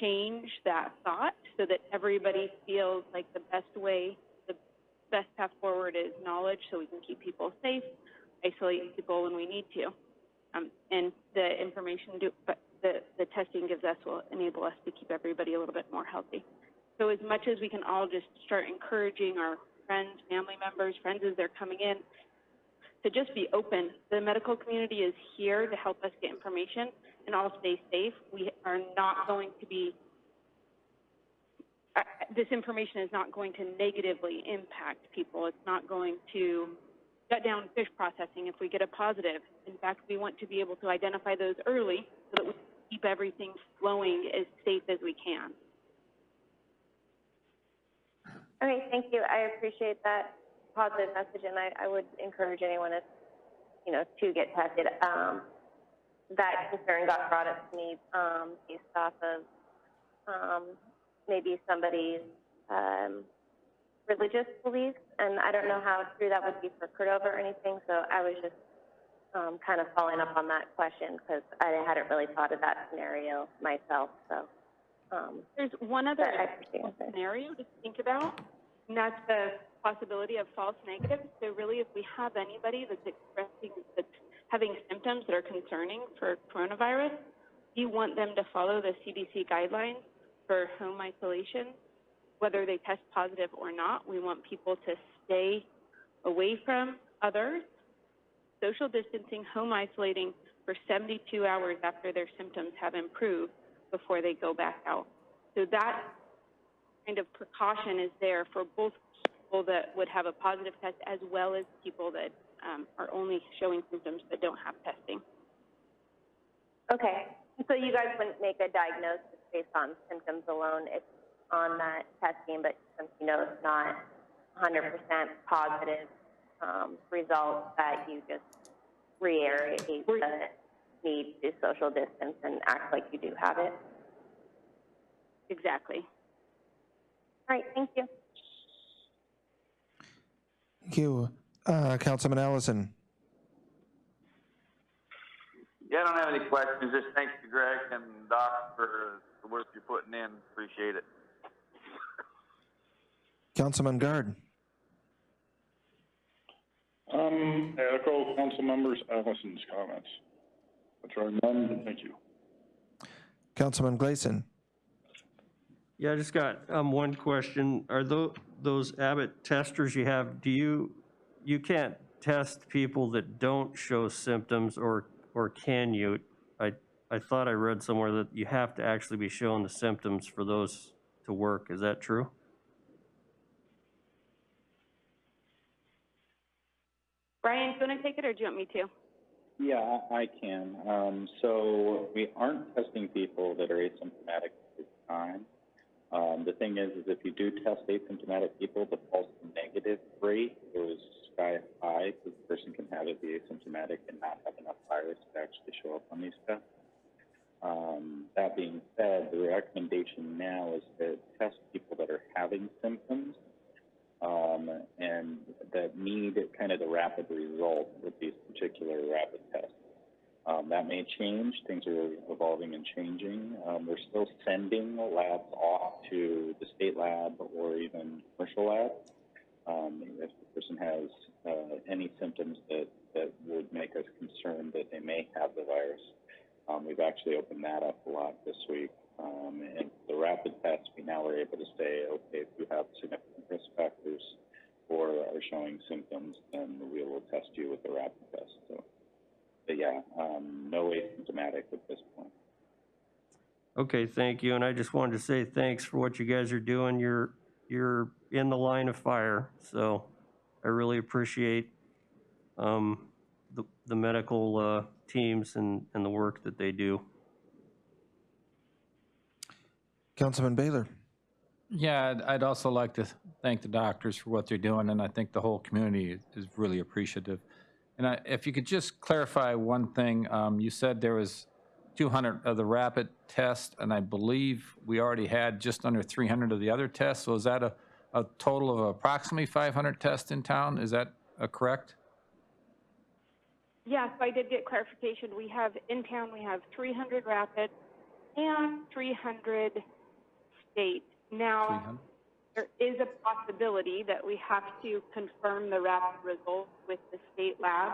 change that thought so that everybody feels like the best path forward is knowledge, so we can keep people safe, isolate people when we need to. And the information, the testing gives us will enable us to keep everybody a little bit more healthy. So as much as we can all just start encouraging our friends, family members, friends as they're coming in, to just be open. The medical community is here to help us get information and all stay safe. We are not going to be, this information is not going to negatively impact people. It's not going to shut down fish processing if we get a positive. In fact, we want to be able to identify those early so that we keep everything flowing as safe as we can. Okay, thank you. I appreciate that positive message, and I would encourage anyone to get tested. That concern got brought up to me based off of maybe somebody's religious beliefs, and I don't know how true that would be for Cordova or anything, so I was just kind of following up on that question because I hadn't really thought of that scenario myself. So there's one other scenario to think about, and that's the possibility of false negatives. So really, if we have anybody that's having symptoms that are concerning for coronavirus, we want them to follow the CDC guidelines for home isolation, whether they test positive or not. We want people to stay away from others, social distancing, home isolating for 72 hours after their symptoms have improved before they go back out. So that kind of precaution is there for both people that would have a positive test as well as people that are only showing symptoms but don't have testing. Okay, so you guys wouldn't make a diagnosis based on symptoms alone if on that testing, but since you know it's not 100% positive results, that you just reiterate the need to social distance and act like you do have it? Exactly. All right, thank you. Thank you. Councilman Allison. Yeah, I don't have any questions. Just thanks to Greg and Doc for the work you're putting in. Appreciate it. Councilman Guard. Echo council members Allison's comments, which are none. Thank you. Councilman Gleason. Yeah, I just got one question. Are those Abbott testers you have, you can't test people that don't show symptoms, or can you? I thought I read somewhere that you have to actually be showing the symptoms for those to work. Is that true? Brian, do you want to take it or do you want me to? Yeah, I can. So we aren't testing people that are asymptomatic at this time. The thing is if you do test asymptomatic people, the false negative rate goes sky high, because the person can have it be asymptomatic and not have enough virus to actually show up on these tests. That being said, the recommendation now is to test people that are having symptoms and that need kind of the rapid result with these particular rapid tests. That may change. Things are evolving and changing. We're still sending labs off to the state lab or even commercial lab. If the person has any symptoms that would make us concerned that they may have the virus, we've actually opened that up a lot this week. And the rapid tests, we now are able to say, okay, if you have significant risk factors or are showing symptoms, then we will test you with the rapid test. So, but yeah, no asymptomatic at this point. Okay, thank you. And I just wanted to say thanks for what you guys are doing. You're in the line of fire, so I really appreciate the medical teams and the work that they do. Councilman Baylor. Yeah, I'd also like to thank the doctors for what they're doing, and I think the whole community is really appreciative. And if you could just clarify one thing, you said there was 200 of the rapid tests, and I believe we already had just under 300 of the other tests. So is that a total of approximately 500 tests in town? Is that correct? Yeah, so I did get clarification. We have, in town, we have 300 rapid and 300 state. Now, 300? there is a possibility that we have to confirm the rapid results with the state lab,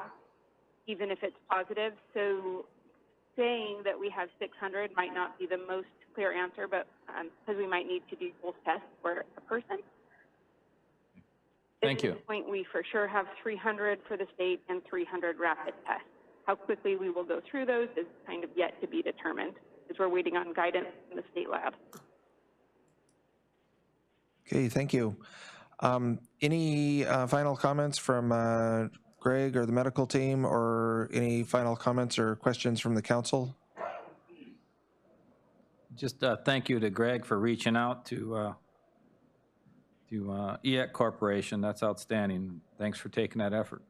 even if it's positive. So saying that we have 600 might not be the most clear answer, but because we might need to do both tests for a person. Thank you. At this point, we for sure have 300 for the state and 300 rapid tests. How quickly we will go through those is kind of yet to be determined, because we're waiting on guidance from the state lab. Okay, thank you. Any final comments from Greg or the medical team, or any final comments or questions from the council? Just thank you to Greg for reaching out to EAC Corporation. That's outstanding. Thanks for taking that effort.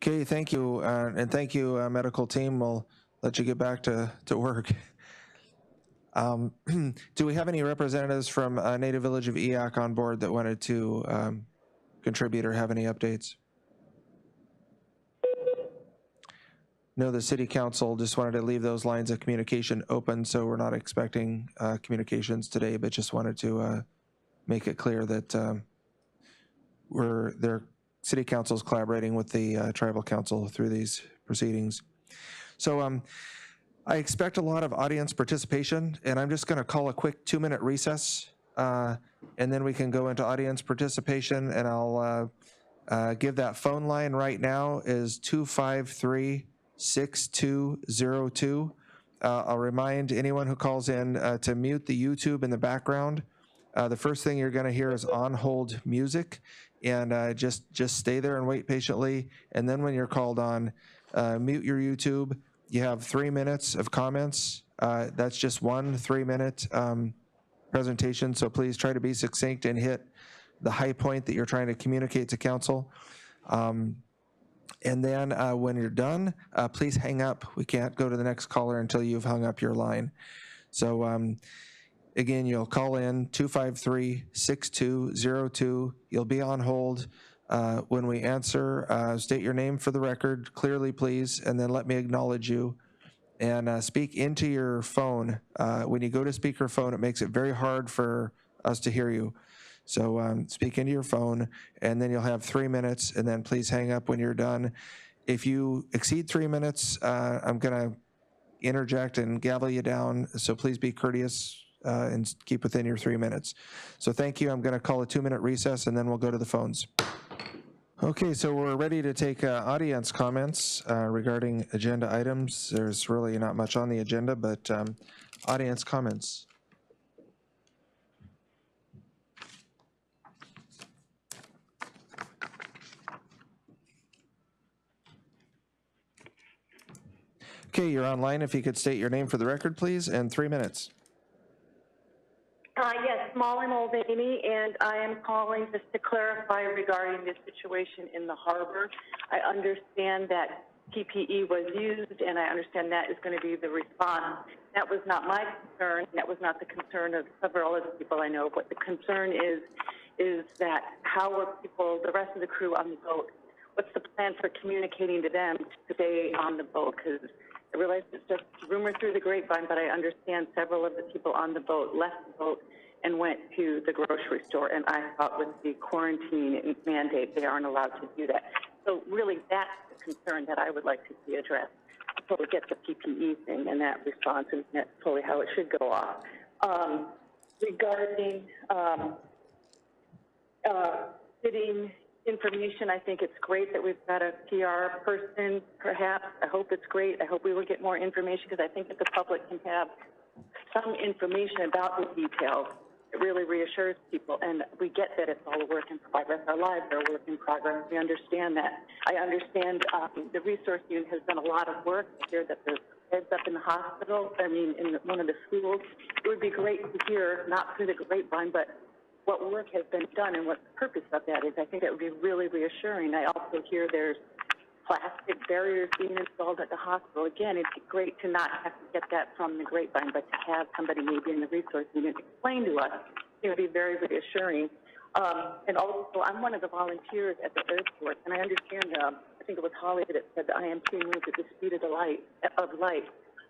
Okay, thank you. And thank you, medical team. We'll let you get back to work. Do we have any representatives from Native Village of EAC on board that wanted to contribute or have any updates? No, the city council just wanted to leave those lines of communication open, so we're not expecting communications today, but just wanted to make it clear that their city council is collaborating with the tribal council through these proceedings. So I expect a lot of audience participation, and I'm just going to call a quick 2-minute recess, and then we can go into audience participation, and I'll give that phone line right now is 253-6202. I'll remind anyone who calls in to mute the YouTube in the background. The first thing you're going to hear is on-hold music, and just stay there and wait patiently. And then when you're called on, mute your YouTube. You have 3 minutes of comments. That's just 1 3-minute presentation, so please try to be succinct and hit the high point that you're trying to communicate to council. And then when you're done, please hang up. We can't go to the next caller until you've hung up your line. So again, you'll call in 253-6202. You'll be on hold. When we answer, state your name for the record clearly, please, and then let me acknowledge you. And speak into your phone. When you go to speakerphone, it makes it very hard for us to hear you. So speak into your phone, and then you'll have 3 minutes, and then please hang up when you're done. If you exceed 3 minutes, I'm gonna interject and gavel you down, so please be courteous and keep within your 3 minutes. So thank you. I'm gonna call a 2-minute recess, and then we'll go to the phones. Okay, so we're ready to take audience comments regarding agenda items. There's really not much on the agenda, but audience comments. Okay, you're online. If you could state your name for the record, please, and 3 minutes. Yes, Molly Mulvaney, and I am calling just to clarify regarding the situation in the harbor. I understand that PPE was used, and I understand that is going to be the response. That was not my concern. That was not the concern of several other people I know. But the concern is that how are people, the rest of the crew on the boat, what's the plan for communicating to them to stay on the boat? Because I realize it's just rumor through the grapevine, but I understand several of the people on the boat left the boat and went to the grocery store. And I thought with the quarantine mandate, they aren't allowed to do that. So really, that's the concern that I would like to see addressed. So we get the PPE thing and that response, and that's totally how it should go off. Regarding sitting information, I think it's great that we've got a PR person, perhaps. I hope it's great. I hope we will get more information, because I think that the public can have some information about the details. It really reassures people, and we get that it's all a work in progress. Our lives are a work in progress. We understand that. I understand the resource unit has done a lot of work. I hear that there's beds up in the hospital, in one of the schools. It would be great to hear, not through the grapevine, but what work has been done and what the purpose of that is. I think that would be really reassuring. I also hear there's plastic barriers being installed at the hospital. Again, it'd be great to not have to get that from the grapevine, but to have somebody maybe in the resource unit explain to us. It would be very reassuring. And also, I'm one of the volunteers at the airport, and I understand, I think it was Holly that said the IMT moved at the speed of light.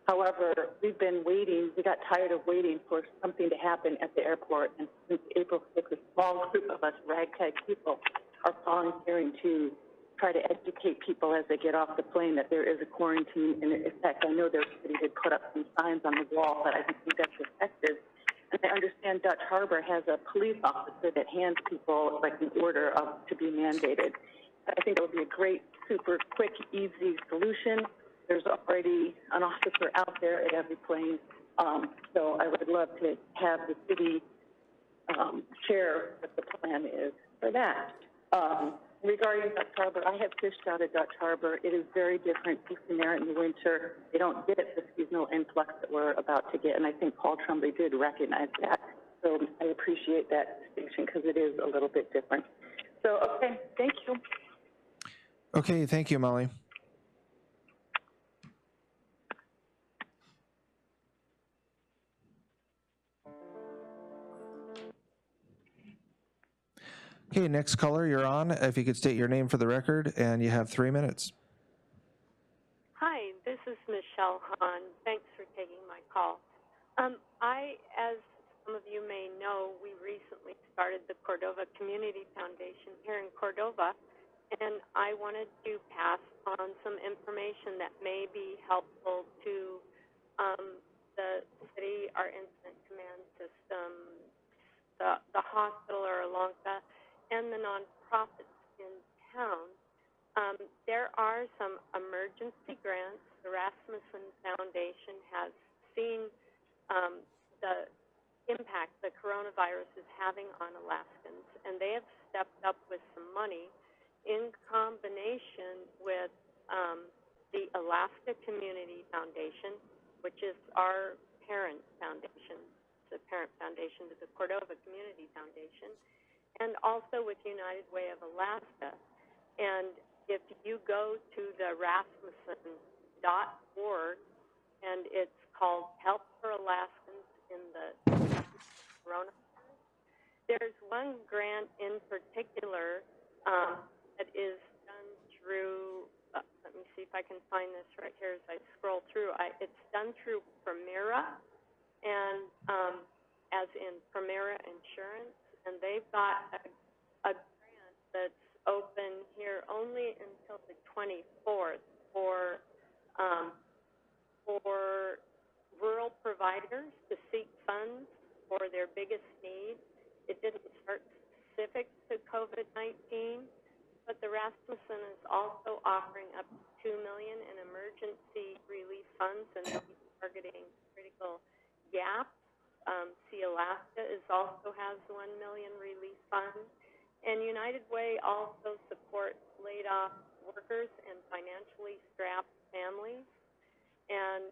However, we've been waiting. We got tired of waiting for something to happen at the airport. And since April 6th, a small group of us ragtag people are volunteering to try to educate people as they get off the plane that there is a quarantine. And in fact, I know their city had put up some signs on the wall, but I don't think that's effective. And I understand Dutch Harbor has a police officer that hands people like an order to be mandated. I think it would be a great, super quick, easy solution. There's already an officer out there at every plane, so I would love to have the city share what the plan is for that. Regarding Dutch Harbor, I have fished out of Dutch Harbor. It is very different fishing there in the winter. They don't get the seasonal influx that we're about to get, and I think Paul Trumbull did recognize that. So I appreciate that distinction, because it is a little bit different. So, okay, thank you. Okay, thank you, Molly. Okay, next caller, you're on. If you could state your name for the record, and you have 3 minutes. Hi, this is Michelle Hahn. Thanks for taking my call. As some of you may know, we recently started the Cordova Community Foundation here in Cordova, and I wanted to pass on some information that may be helpful to the city, our incident command system, the hospital or Alonka, and the nonprofits in town. There are some emergency grants. The Rasmussen Foundation has seen the impact the coronavirus is having on Alaskans, and they have stepped up with some money in combination with the Alaska Community Foundation, which is our parent foundation, the parent foundation to the Cordova Community Foundation, and also with United Way of Alaska. And if you go to the Rasmussen.org, and it's called Help for Alaskans in the Coronavirus, there's one grant in particular that is done through, let me see if I can find this right here as I scroll through. It's done through Primera, and as in Primera Insurance, and they've got a grant that's open here only until the 24th for rural providers to seek funds for their biggest need. It didn't start specific to COVID-19, but the Rasmussen is also offering up to $2 million in emergency relief funds, and they'll be targeting critical gaps. See, Alaska also has $1 million relief funds, and United Way also supports laid-off workers and financially strapped families. And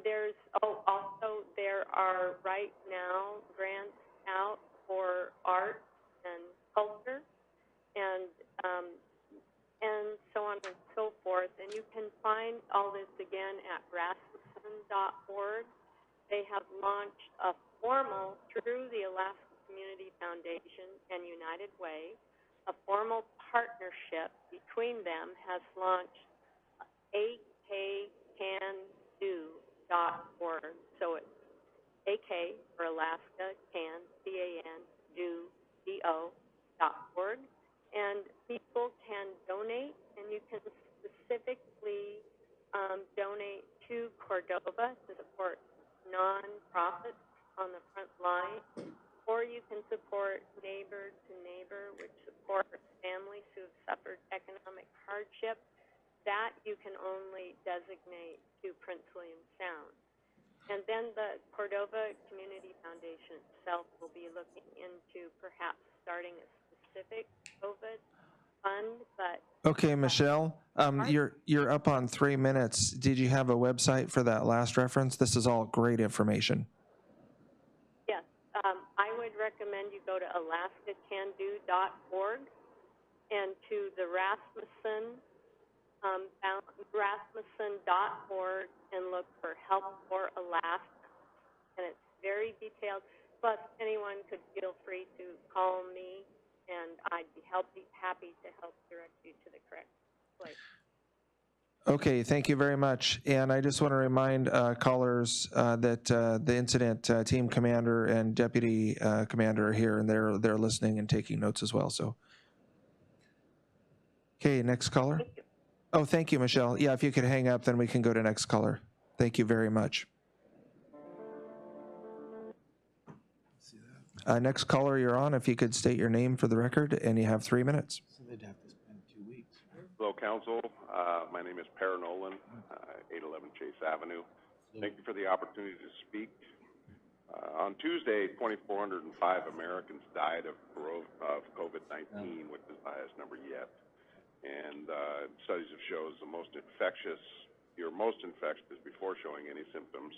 there's also there are right now grants out for art and culture, and so on and so forth. And you can find all this again at Rasmussen.org. They have launched a formal, through the Alaska Community Foundation and United Way, a formal partnership between them has launched akcando.org. So it's AK for Alaska, can, C-A-N, do.org. And people can donate, and you can specifically donate to Cordova to support nonprofits on the front line, or you can support Neighbor to Neighbor, which supports families who have suffered economic hardship. That you can only designate to Prince William Sound. And then the Cordova Community Foundation itself will be looking into perhaps starting a specific COVID fund, but Okay, Michelle, you're up on 3 minutes. Did you have a website for that last reference? This is all great information. yes, I would recommend you go to alaskacando.org and to the Rasmussen.org and look for Help for Alaska. And it's very detailed. Plus, anyone could feel free to call me, and I'd be happy to help direct you to the correct place. Okay, thank you very much. And I just want to remind callers that the incident team commander and deputy commander are here, and they're listening and taking notes as well. So, okay, next caller. Thank you. Oh, thank you, Michelle. Yeah, if you could hang up, then we can go to next caller. Thank you very much. Next caller, you're on. If you could state your name for the record, and you have 3 minutes. So they'd have to spend 2 weeks. Hello, Council. My name is Per Nolan, 811 Chase Avenue. Thank you for the opportunity to speak. On Tuesday, 2,405 Americans died of COVID-19, which is the highest number yet. And studies have shown you're most infectious before showing any symptoms.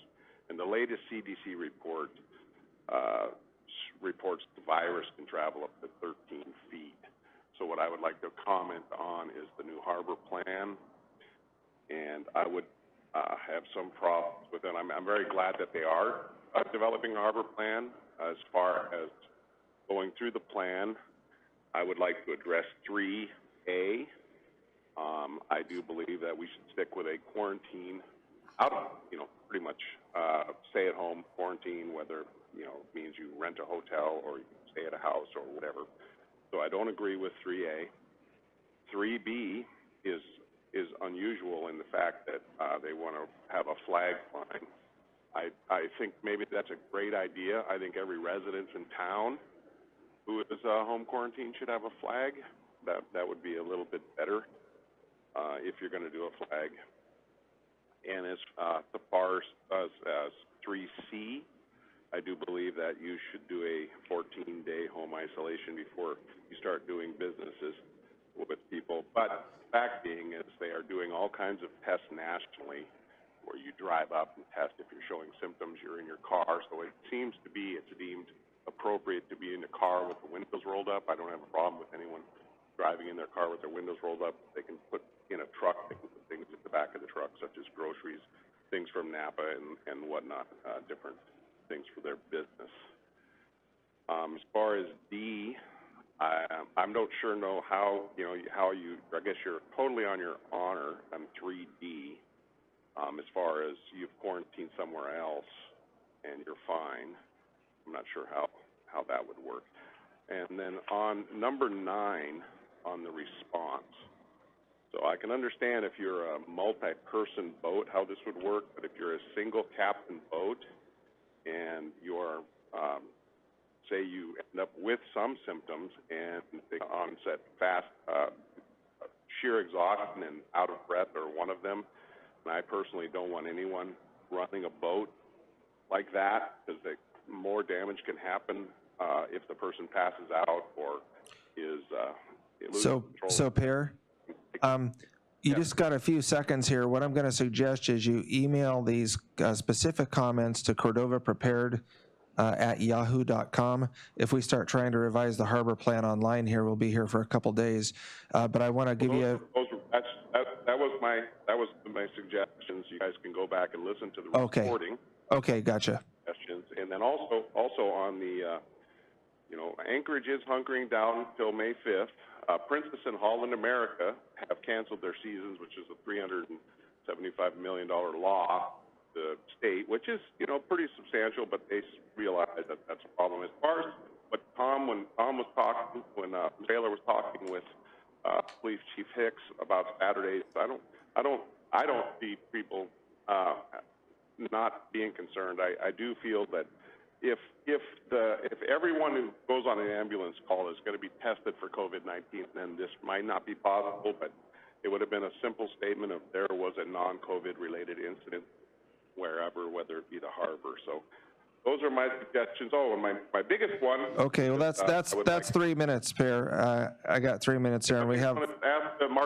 And the latest CDC report reports the virus can travel up to 13 feet. So what I would like to comment on is the new harbor plan, and I would have some problems with it. I'm very glad that they are developing a harbor plan. As far as going through the plan, I would like to address 3A. I do believe that we should stick with a quarantine pretty much stay-at-home quarantine, whether it means you rent a hotel or you stay at a house or whatever. So I don't agree with 3A. 3B is unusual in the fact that they want to have a flag flying. I think maybe that's a great idea. I think every resident in town who is home quarantined should have a flag. That would be a little bit better if you're going to do a flag. And as far as 3C, I do believe that you should do a 14-day home isolation before you start doing businesses with people. But the fact being is they are doing all kinds of tests nationally where you drive up and test if you're showing symptoms, you're in your car. So it seems to be, it's deemed appropriate to be in a car with the windows rolled up. I don't have a problem with anyone driving in their car with their windows rolled up. They can put in a truck, they can put things at the back of the truck, such as groceries, things from Napa and whatnot, different things for their business. As far as D, I'm not sure how I guess you're totally on your honor on 3D, as far as you've quarantined somewhere else and you're fine. I'm not sure how that would work. And then on number 9, on the response, so I can understand if you're a multi-person boat, how this would work, but if you're a single captain boat and you're, say you end up with some symptoms and the onset fast, sheer exhaustion and out of breath are one of them, and I personally don't want anyone running a boat like that because more damage can happen if the person passes out or is loses control. So Per, you just got a few seconds here. What I'm going to suggest is you email these specific comments to cordovaprepared at yahoo.com. If we start trying to revise the harbor plan online here, we'll be here for a couple days. But I want to give you that was my suggestions. You guys can go back and listen to the recording. Okay, gotcha. Suggestions. And then also on the Anchorage is hunkering down until May 5th. Princess and Holland America have canceled their seasons, which is a $375 million law, the state, which is, pretty substantial, but they realize that that's a problem. As far as what when Tom was talking, when Taylor was talking with Police Chief Hicks about Saturdays, I don't see people not being concerned. I do feel that if everyone who goes on an ambulance call is going to be tested for COVID-19, then this might not be possible, but it would have been a simple statement if there was a non-COVID related incident wherever, whether it be the harbor. So those are my suggestions. Oh, and my biggest one. Okay, well that's 3 minutes, Per. I got 3 minutes here, and we have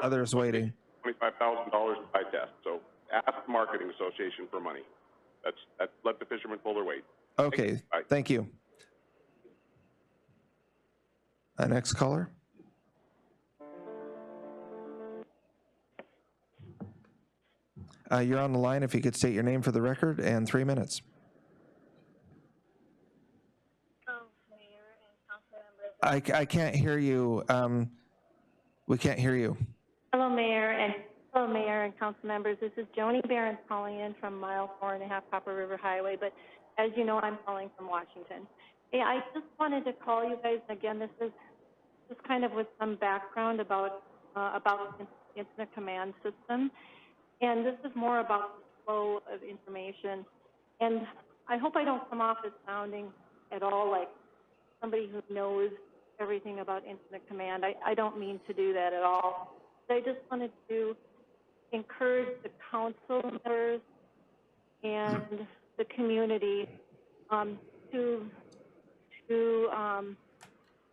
others waiting. $25,000 to buy tests. So ask the Marketing Association for money. That's let the fishermen pull their weight. Okay, thank you. Next caller. You're on the line. If you could state your name for the record and 3 minutes. I can't hear you. We can't hear you. Hello, Mayor and council members. This is Joni Barron calling in from mile 4.5 Copper River Highway, but as you know, I'm calling from Washington. Hey, I just wanted to call you guys again. This is just kind of with some background about the incident command system, and this is more about the flow of information. And I hope I don't come off as sounding at all like somebody who knows everything about incident command. I don't mean to do that at all. But I just wanted to encourage the council members and the community to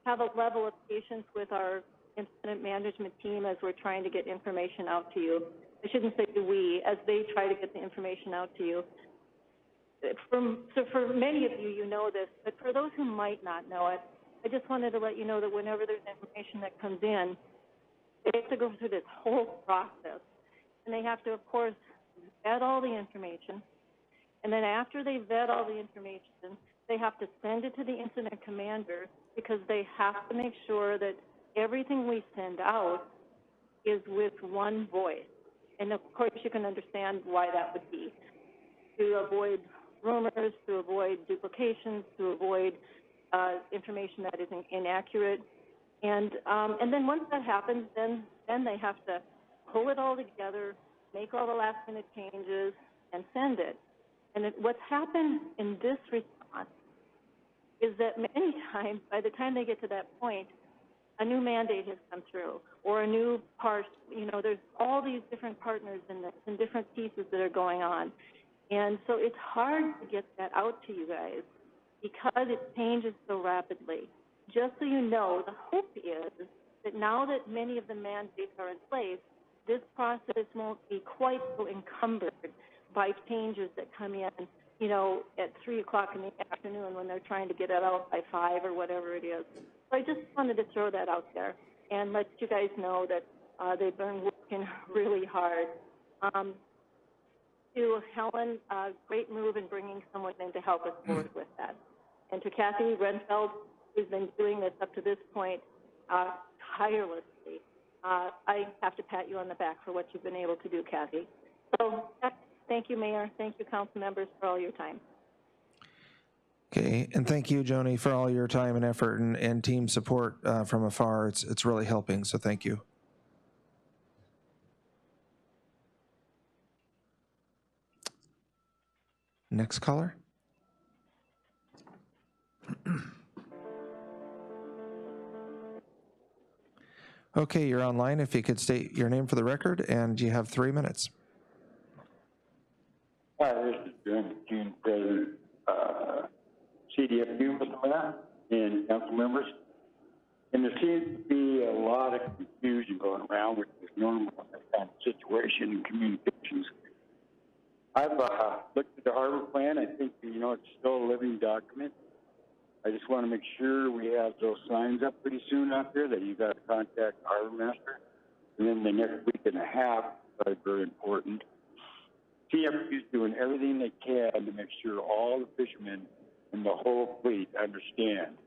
have a level of patience with our incident management team as we're trying to get information out to you. I shouldn't say we, as they try to get the information out to you. So for many of you, you know this, but for those who might not know it, I just wanted to let you know that whenever there's information that comes in, they have to go through this whole process. And they have to, of course, vet all the information. And then after they vet all the information, they have to send it to the incident commander because they have to make sure that everything we send out is with one voice. And of course, you can understand why that would be. To avoid rumors, to avoid duplications, to avoid information that is inaccurate. And then once that happens, then they have to pull it all together, make all the last-minute changes, and send it. And what's happened in this response is that many times, by the time they get to that point, a new mandate has come through, or a new part, there's all these different partners in this and different pieces that are going on. And so it's hard to get that out to you guys because it changes so rapidly. Just so you know, the hope is that now that many of the mandates are in place, this process won't be quite so encumbered by changes that come in, at 3 o'clock in the afternoon when they're trying to get it out by 5 or whatever it is. So I just wanted to throw that out there and let you guys know that they've been working really hard. To Helen, great move in bringing someone in to help us forward with that. And to Kathy Renfeld, who's been doing this up to this point tirelessly, I have to pat you on the back for what you've been able to do, Kathy. So thank you, Mayor. Thank you, council members, for all your time. Okay, and thank you, Joni, for all your time and effort and team support from afar. It's really helping, so thank you. Next caller. Okay, you're online. If you could state your name for the record, and you have 3 minutes. Hi, this is Jim McCune, President, CDFU, Mr. Mayor, and council members. And there seems to be a lot of confusion going around, which is normal in this kind of situation in communications. I've looked at the harbor plan. I think, it's still a living document. I just want to make sure we have those signs up pretty soon out there that you got to contact the harbor master. And then the next week and a half, that's very important. CFU is doing everything they can to make sure all the fishermen and the whole fleet understand.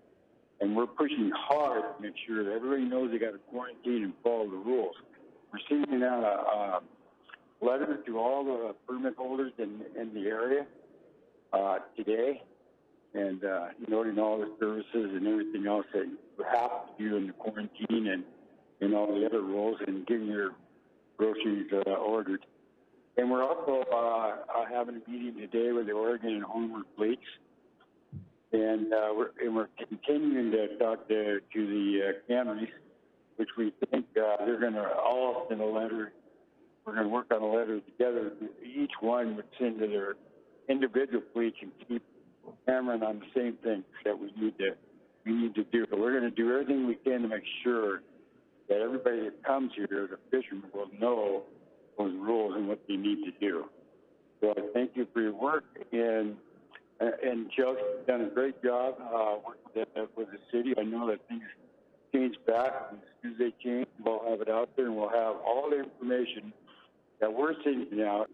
And we're pushing hard to make sure that everybody knows they got to quarantine and follow the rules. We're sending out a letter to all the permit holders in the area today, and noting all the services and everything else that you have to do in the quarantine and all the other rules, and getting your groceries ordered. And we're also having a meeting today with the Oregon and Homer fleets, and we're continuing to talk to the canneries, which we think they're going to all send a letter. We're going to work on a letter together. Each one would send to their individual fleets and keep hammering on the same things that we need to do. But we're going to do everything we can to make sure that everybody that comes here as a fisherman will know those rules and what they need to do. So I thank you for your work, and Chelsea's done a great job working with the city. I know that things change back, and as soon as they change, we'll have it out there, and we'll have all the information that we're sending out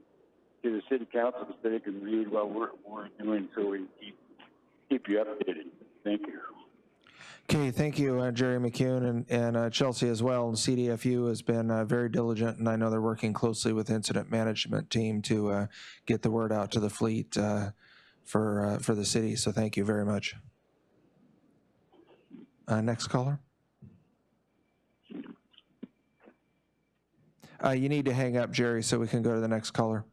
to the city council so they can read what we're doing, so we can keep you updated. Thank you. Okay, thank you, Jerry McCune, and Chelsea as well. CDFU has been very diligent, and I know they're working closely with the incident management team to get the word out to the fleet for the city, so thank you very much. Next caller. You need to hang up, Jerry, so we can go to the next caller.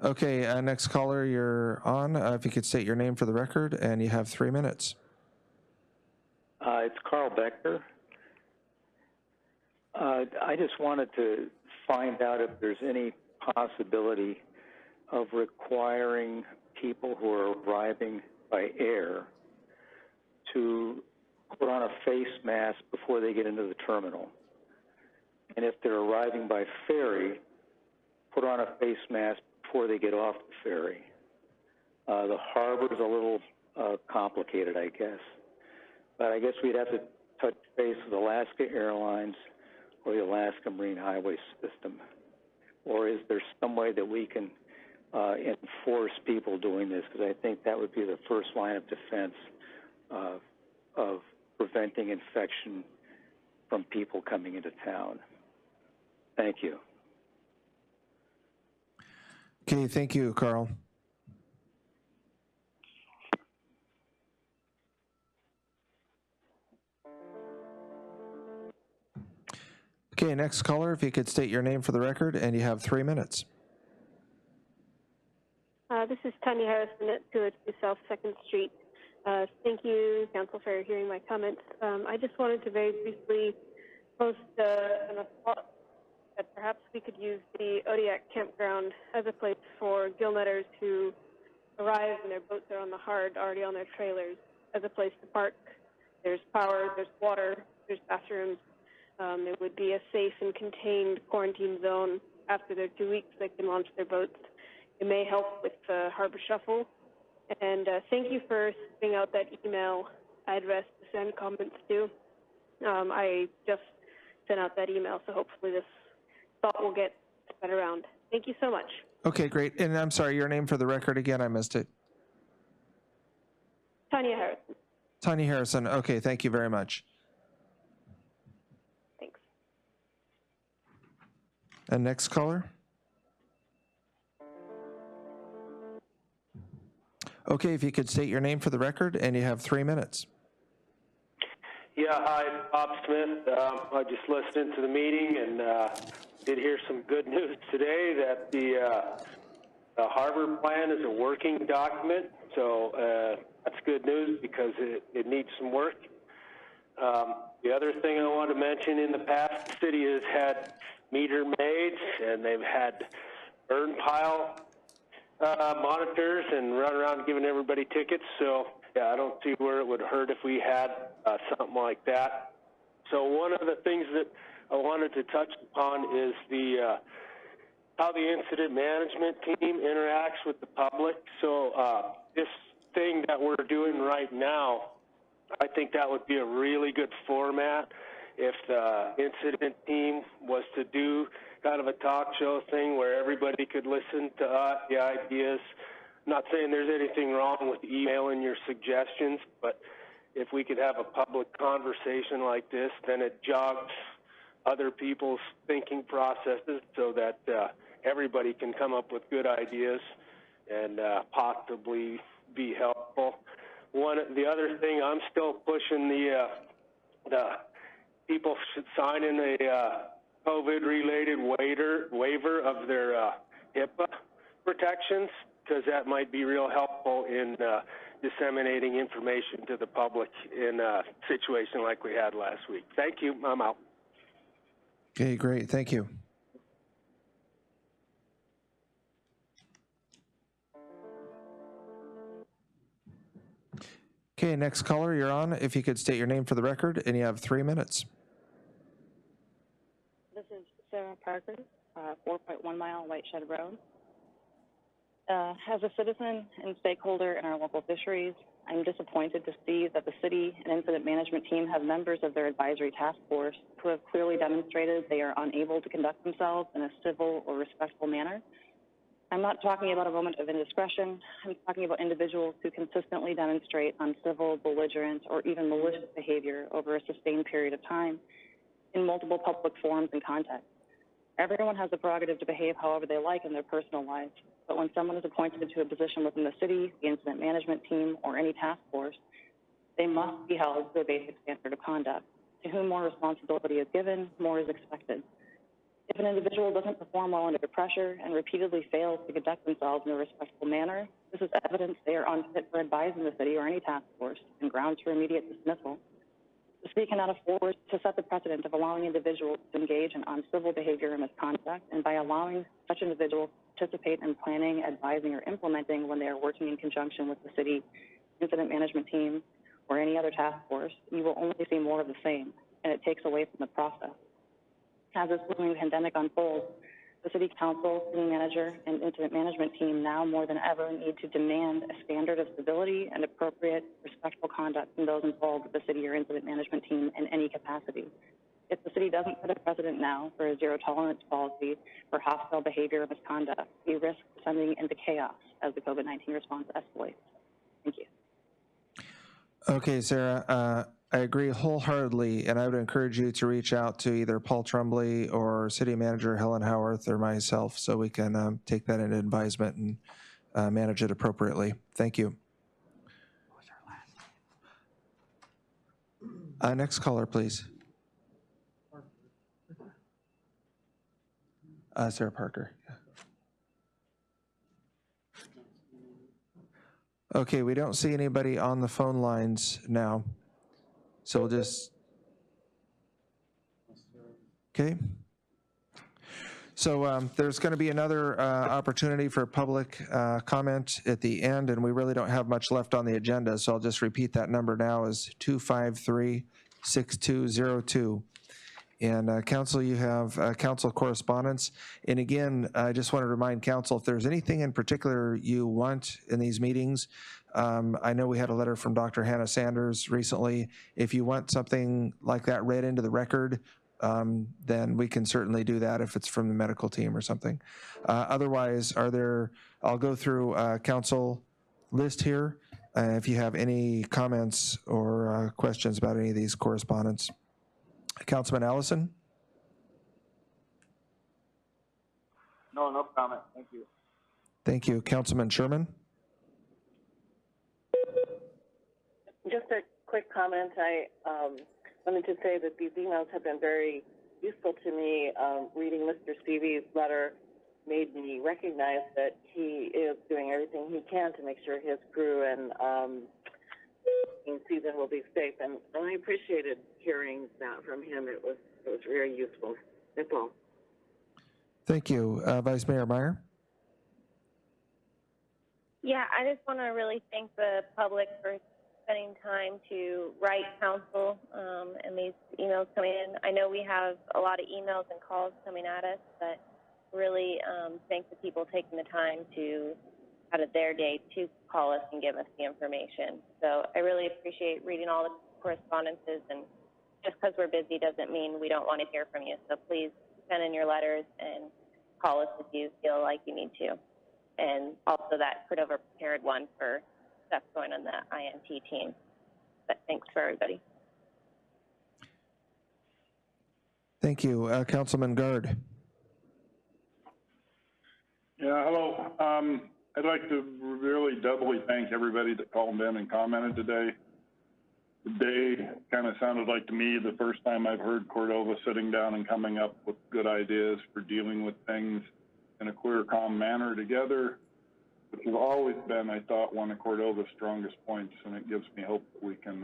Okay, next caller, you're on. If you could state your name for the record, and you have 3 minutes. It's Carl Becker. I just wanted to find out if there's any possibility of requiring people who are arriving by air to put on a face mask before they get into the terminal. And if they're arriving by ferry, put on a face mask before they get off the ferry. The harbor's a little complicated, I guess. But I guess we'd have to touch base with Alaska Airlines or the Alaska Marine Highway System. Or is there some way that we can enforce people doing this? Because I think that would be the first line of defense of preventing infection from people coming into town. Thank you. Okay, thank you, Carl. Okay, next caller, if you could state your name for the record, and you have 3 minutes. This is Tanya Harrison at 202 South 2nd Street. Thank you, Council, for hearing my comments. I just wanted to very briefly post a thought that perhaps we could use the Odiak campground as a place for gillnetters who arrive and their boats are on the hard, already on their trailers, as a place to park. There's power, there's water, there's bathrooms. There would be a safe and contained quarantine zone after their 2 weeks. They can launch their boats. It may help with the harbor shuffle. And thank you for sending out that email address to send comments to. I just sent out that email, so hopefully this thought will get spread around. Thank you so much. Okay, great. And I'm sorry, your name for the record again, I missed it. Tanya Harrison. Tanya Harrison. Okay, thank you very much. Thanks. And next caller. Okay, if you could state your name for the record, and you have 3 minutes. Yeah, hi, Bob Smith. I just listened to the meeting and did hear some good news today that the harbor plan is a working document. So that's good news because it needs some work. The other thing I want to mention, in the past, the city has had meter maids and they've had burn pile monitors and run around giving everybody tickets. So yeah, I don't see where it would hurt if we had something like that. So one of the things that I wanted to touch upon is how the incident management team interacts with the public. So this thing that we're doing right now, I think that would be a really good format if the incident team was to do kind of a talk show thing where everybody could listen to the ideas. I'm not saying there's anything wrong with emailing your suggestions, but if we could have a public conversation like this, then it jogs other people's thinking processes so that everybody can come up with good ideas and possibly be helpful. The other thing, I'm still pushing the people should sign in a COVID-related waiver of their HIPAA protections, because that might be real helpful in disseminating information to the public in a situation like we had last week. Thank you. I'm out. Okay, great. Thank you. Okay, next caller, you're on. If you could state your name for the record, and you have 3 minutes. This is Sarah Parker, 4.1 mile Whiteshed Road. As a citizen and stakeholder in our local fisheries, I'm disappointed to see that the city and incident management team have members of their advisory task force who have clearly demonstrated they are unable to conduct themselves in a civil or respectful manner. I'm not talking about a moment of indiscretion. I'm talking about individuals who consistently demonstrate uncivil, belligerent, or even malicious behavior over a sustained period of time in multiple public forums and contexts. Everyone has the prerogative to behave however they like in their personal lives, but when someone is appointed to a position within the city, the incident management team, or any task force, they must be held to a basic standard of conduct. To whom more responsibility is given, more is expected. If an individual doesn't perform well under pressure and repeatedly fails to conduct themselves in a respectful manner, this is evidence they are unfit for advising the city or any task force and grounds for immediate dismissal. The city cannot afford to set the precedent of allowing individuals to engage in uncivil behavior and misconduct, and by allowing such individuals to participate in planning, advising, or implementing when they are working in conjunction with the city incident management team or any other task force, you will only see more of the same, and it takes away from the process. As this looming pandemic unfolds, the City Council, City Manager, and Incident Management Team now more than ever need to demand a standard of civility and appropriate, respectful conduct from those involved with the City or Incident Management Team in any capacity. If the City doesn't set a precedent now for a zero-tolerance policy for hostile behavior or misconduct, we risk descending into chaos as the COVID-19 response escalates. Thank you. Okay, Sarah, I agree wholeheartedly, and I would encourage you to reach out to either Paul Tremblay or City Manager Helen Howarth or myself so we can take that into advisement and manage it appropriately. Thank you. Next caller, please. Sarah Parker. Okay, we don't see anybody on the phone lines now. So we'll just, okay. So there's going to be another opportunity for public comment at the end, and we really don't have much left on the agenda, so I'll just repeat that number now is 253-6202. And council, you have council correspondence. And again, I just want to remind council, if there's anything in particular you want in these meetings, I know we had a letter from Dr. Hannah Sanders recently. If you want something like that read into the record, then we can certainly do that if it's from the medical team or something. Otherwise, I'll go through council list here if you have any comments or questions about any of these correspondence. Councilman Allison? No comment. Thank you. Thank you. Councilman Sherman? Just a quick comment. I wanted to say that these emails have been very useful to me. Reading Mr. Stevie's letter made me recognize that he is doing everything he can to make sure his crew and season will be safe. And I appreciated hearing that from him. It was very useful. That's all. Thank you. Vice Mayor Meyer? Yeah, I just want to really thank the public for spending time to write council and these emails coming in. I know we have a lot of emails and calls coming at us, but really thank the people taking the time to out of their day to call us and give us the information. So I really appreciate reading all the correspondences, and just because we're busy doesn't mean we don't want to hear from you. So please send in your letters and call us if you feel like you need to. And also that Cordova prepared one for stuff going on the INT team. But thanks for everybody. Thank you. Councilman Gard? Yeah, hello. I'd like to really doubly thank everybody that called in and commented today. The day kind of sounded like to me the first time I've heard Cordova sitting down and coming up with good ideas for dealing with things in a clear, calm manner together, which has always been, I thought, one of Cordova's strongest points, and it gives me hope that we can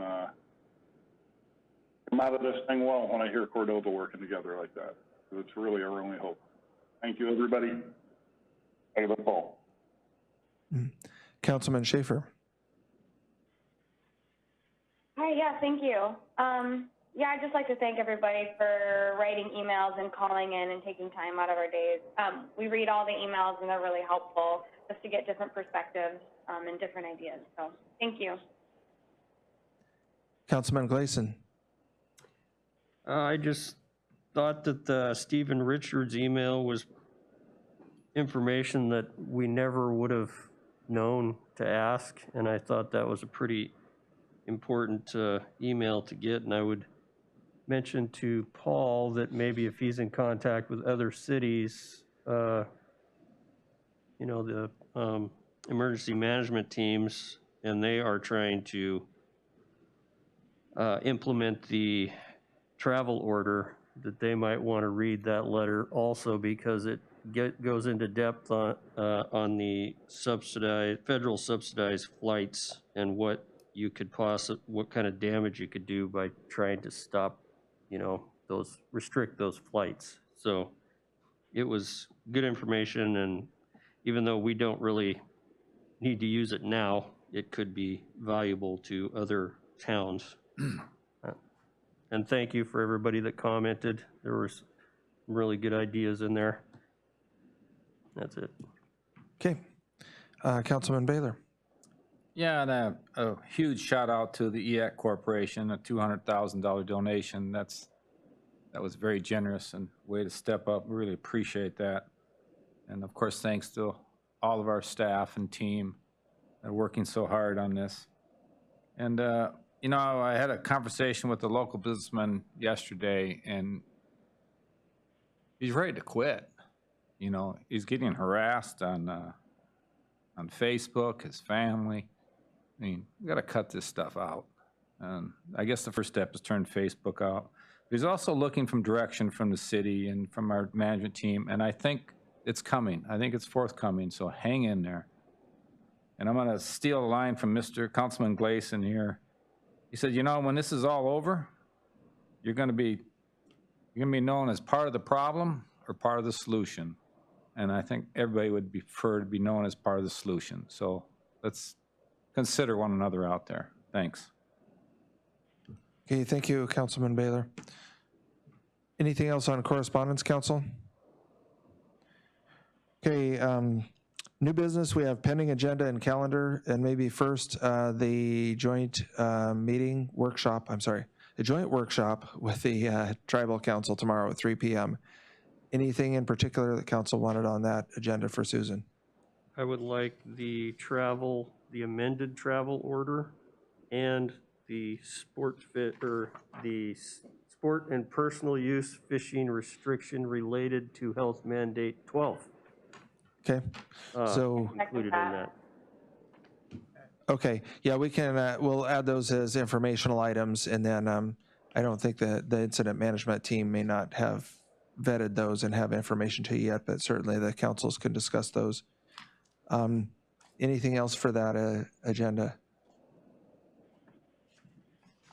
come out of this thing well when I hear Cordova working together like that. So it's really our only hope. Thank you, everybody. Have a good call. Councilman Schaefer? Hi, yeah, thank you. Yeah, I'd just like to thank everybody for writing emails and calling in and taking time out of our days. We read all the emails and they're really helpful just to get different perspectives and different ideas. So thank you. Councilman Gleason? I just thought that Stephen Richards' email was information that we never would have known to ask, and I thought that was a pretty important email to get. And I would mention to Paul that maybe if he's in contact with other cities, the emergency management teams, and they are trying to implement the travel order, that they might want to read that letter also, because it goes into depth on the federal subsidized flights and what you could what kind of damage you could do by trying to stop, restrict those flights. So it was good information, and even though we don't really need to use it now, it could be valuable to other towns. And thank you for everybody that commented. There were some really good ideas in there. That's it. Okay. Councilman Baylor? Yeah, and a huge shout out to the EAC Corporation, a $200,000 donation. That was very generous and way to step up. We really appreciate that. And of course, thanks to all of our staff and team that are working so hard on this. And I had a conversation with a local businessman yesterday, and he's ready to quit. He's getting harassed on Facebook, his family. I mean, we got to cut this stuff out. And I guess the first step is turn Facebook He's also looking from direction from the city and from our management team, and I think it's coming. I think it's forthcoming, so hang in there. And I'm going to steal a line from Mr. Councilman Gleason here. He said, you know, when this is all over, you're going to be known as part of the problem or part of the solution. And I think everybody would prefer to be known as part of the solution. So let's consider one another out there. Thanks. Okay, thank you, Councilman Baylor. Anything else on correspondence, council? Okay, new business, we have pending agenda and calendar, and maybe first the joint meeting workshop, the joint workshop with the tribal council tomorrow at 3 p.m. Anything in particular that council wanted on that agenda for Susan? I would like the amended travel order and the sport and personal use fishing restriction related to health mandate 12. Okay, so included in that. Okay, yeah, we can, we'll add those as informational items, and then I don't think that the incident management team may not have vetted those and have information to you yet, but certainly the councils can discuss those. Anything else for that agenda?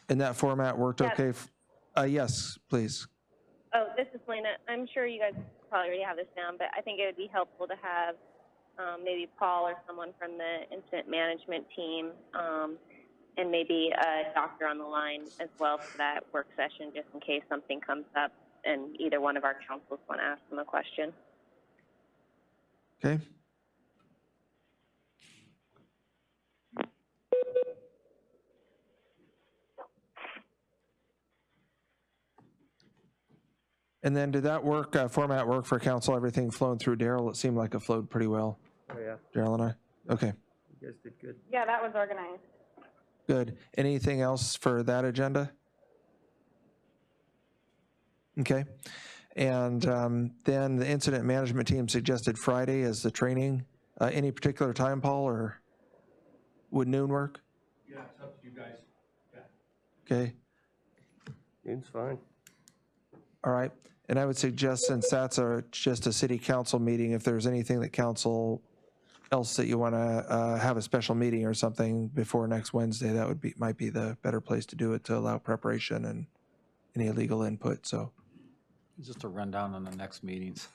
In that format worked okay? Yes, please. Oh, this is Lena. I'm sure you guys probably already have this down, but I think it would be helpful to have maybe Paul or someone from the incident management team and maybe a doctor on the line as well for that work session, just in case something comes up and either one of our councils want to ask them a question. Okay. And then did that format work for council? Everything flowing through Daryl? It seemed like it flowed pretty well. Oh, yeah. Daryl and I? Okay, You guys did good. Yeah, that was organized. good. Anything else for that agenda? Okay. And then the incident management team suggested Friday as the training. Any particular time, Paul, or would noon work? Yeah, it's up to you guys. Yeah. Okay, Noon's fine. all right. And I would suggest, since that's just a city council meeting, if there's anything that council else that you want to have a special meeting or something before next Wednesday, that might be the better place to do it, to allow preparation and any legal input, so. Just a rundown on the next meetings.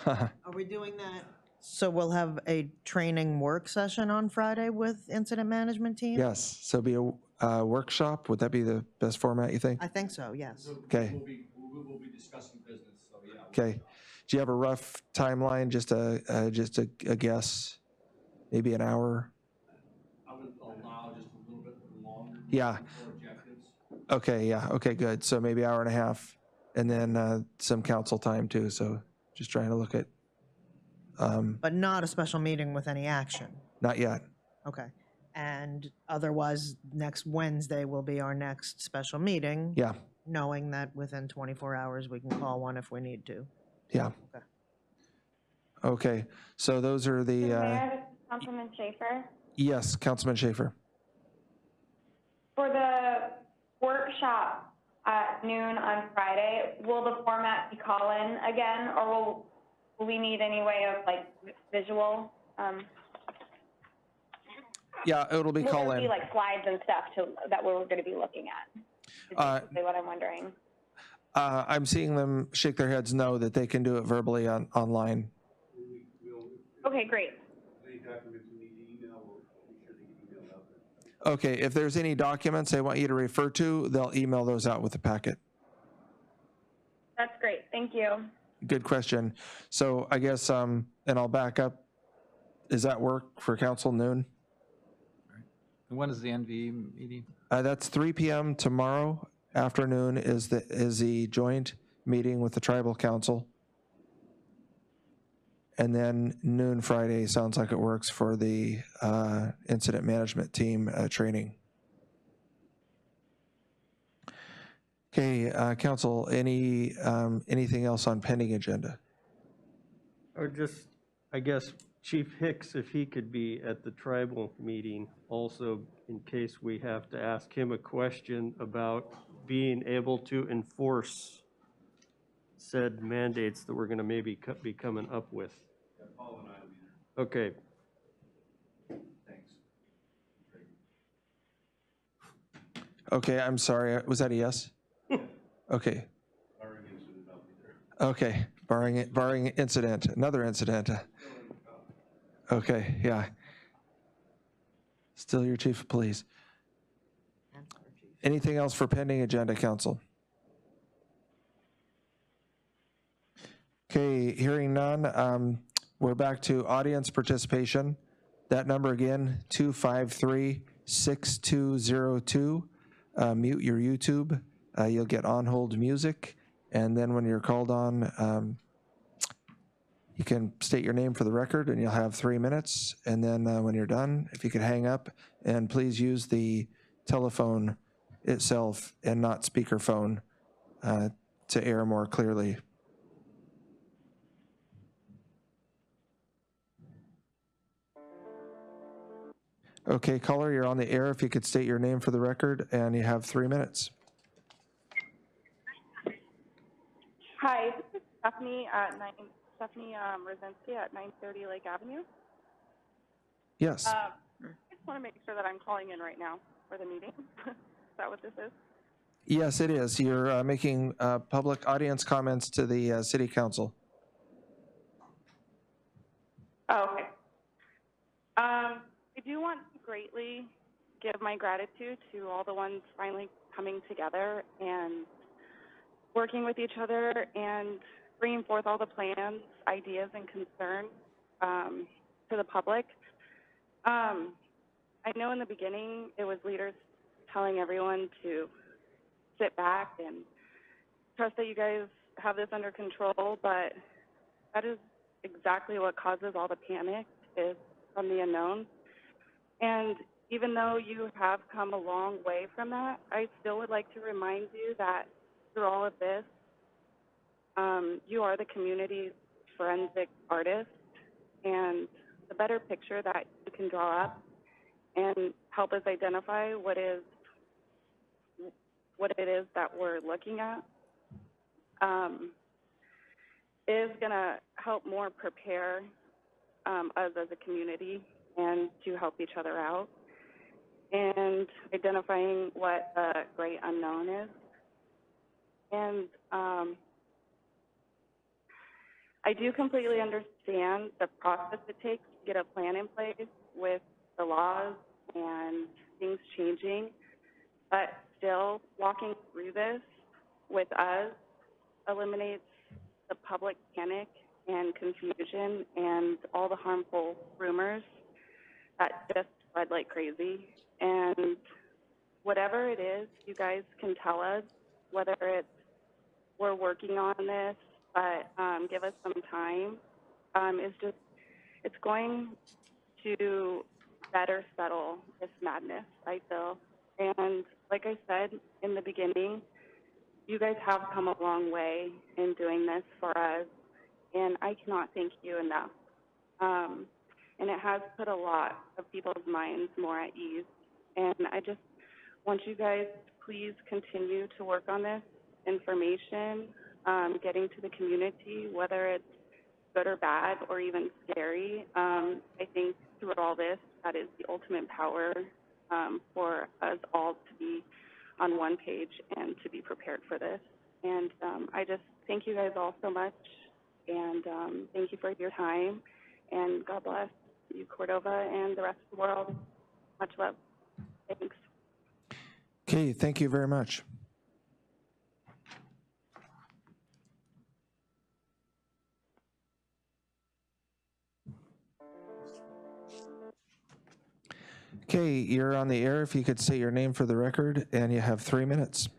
Are we doing that? So we'll have a training work session on Friday with incident management team? Yes, so be a workshop. Would that be the best format, you think? I think so, yes. Okay. We will be discussing business, so yeah. Okay. Do you have a rough timeline, just a guess? Maybe an hour? I would allow just a little bit longer. Yeah. For objectives. Okay, yeah, okay, good. So maybe hour and a half, and then some council time too, so just trying to look at. But not a special meeting with any action? Not yet. Okay. And otherwise, next Wednesday will be our next special meeting? Yeah. Knowing that within 24 hours, we can call one if we need to? Yeah. Okay. Okay, so those are the, Mayor, this is Councilman Schaefer. yes, Councilman Schaefer. For the workshop at noon on Friday, will the format be call-in again, or will we need any way of, like, visual? Yeah, it'll be Will call there in. be, like, slides and stuff that we're going to be looking at? Is basically what I'm wondering. I'm seeing them shake their heads no, that they can do it verbally online. Okay, great. Any documents you need to email, we'll be sure to get emailed out there. Okay, if there's any documents they want you to refer to, they'll email those out with the packet. That's great. Thank you. Good question. So I guess, and I'll back up. Does that work for council noon? And when is the NVE meeting? That's 3 p.m. tomorrow afternoon is the joint meeting with the tribal council. And then noon Friday sounds like it works for the incident management team training. Okay, council, anything else on pending agenda? Or just, I guess, Chief Hicks, if he could be at the tribal meeting also, in case we have to ask him a question about being able to enforce said mandates that we're gonna maybe be coming up with. Yeah, Paul and I will be there. Okay, Thanks. Okay, I'm sorry. Was that a yes? Okay. Barring incident, I'll be there. Okay, barring incident, another incident. Okay, yeah. Still your chief of police. Anything else for pending agenda, council? Okay, hearing none, we're back to audience participation. That number again, 253-6202. Mute your YouTube. You'll get on-hold music. And then when you're called on, you can state your name for the record and you'll have 3 minutes. And then when you're done, if you could hang up, and please use the telephone itself and not speakerphone to air more clearly. Okay, caller, you're on the air. If you could state your name for the record, and you have 3 minutes. Hi, this is Stephanie Rosinski at 930 Lake Avenue. Yes. I just want to make sure that I'm calling in right now for the meeting. Is that what this is? Yes, it is. You're making public audience comments to the city council. Oh, okay. I do want to greatly give my gratitude to all the ones finally coming together and working with each other and bringing forth all the plans, ideas, and concerns to the public. I know in the beginning it was leaders telling everyone to sit back and trust that you guys have this under control, but that is exactly what causes all the panic, is from the unknown. And even though you have come a long way from that, I still would like to remind you that through all of this, you are the community's forensic artist, and the better picture that you can draw up and help us identify what it is that we're looking at is going to help more prepare us as a community and to help each other out and identifying what the great unknown is. And I do completely understand the process it takes to get a plan in place with the laws and things changing, but still walking through this with us eliminates the public panic and confusion and all the harmful rumors that just spread like crazy. And whatever it is, you guys can tell us, whether it's we're working on this, but give us some time. It's going to better settle this madness, I feel. And like I said in the beginning, you guys have come a long way in doing this for us, and I cannot thank you enough. And it has put a lot of people's minds more at ease. And I just want you guys to please continue to work on this information, getting to the community, whether it's good or bad or even scary. I think through all this, that is the ultimate power for us all to be on one page and to be prepared for this. And I just thank you guys all so much, and thank you for your time, and God bless you, Cordova, and the rest of the world. Much love. Thanks. Okay, thank you very much. Okay, you're on the air. If you could say your name for the record, and you have 3 minutes.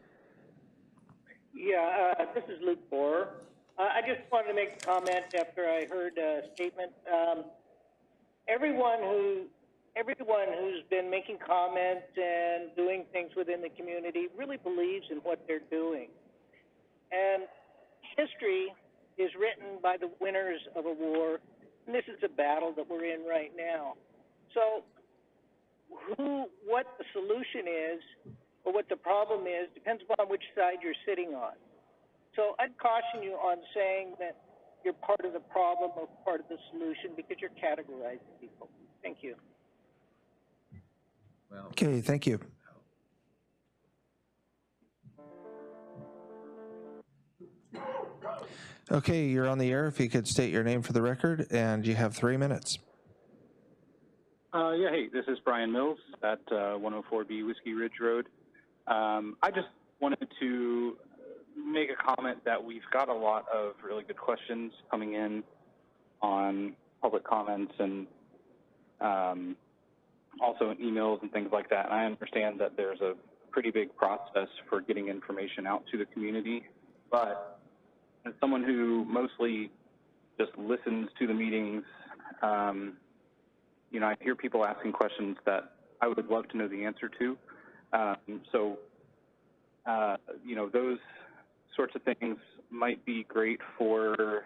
Yeah, this is Luke Borer. I just wanted to make a comment after I heard a statement. Everyone who's been making comments and doing things within the community really believes in what they're doing. And history is written by the winners of a war, and this is a battle that we're in right now. So what the solution is, But what the problem is, depends upon which side you're sitting on. So I'd caution you on saying that you're part of the problem or part of the solution because you're categorizing people. Thank you. Okay, thank you. Okay, you're on the air. If you could state your name for the record, and you have 3 minutes. Yeah, hey, this is Brian Mills at 104B Whiskey Ridge Road. I just wanted to make a comment that we've got a lot of really good questions coming in on public comments and also in emails and things like that. And I understand that there's a pretty big process for getting information out to the community, but as someone who mostly just listens to the meetings, you know, I hear people asking questions that I would love to know the answer to. You know, those sorts of things might be great for,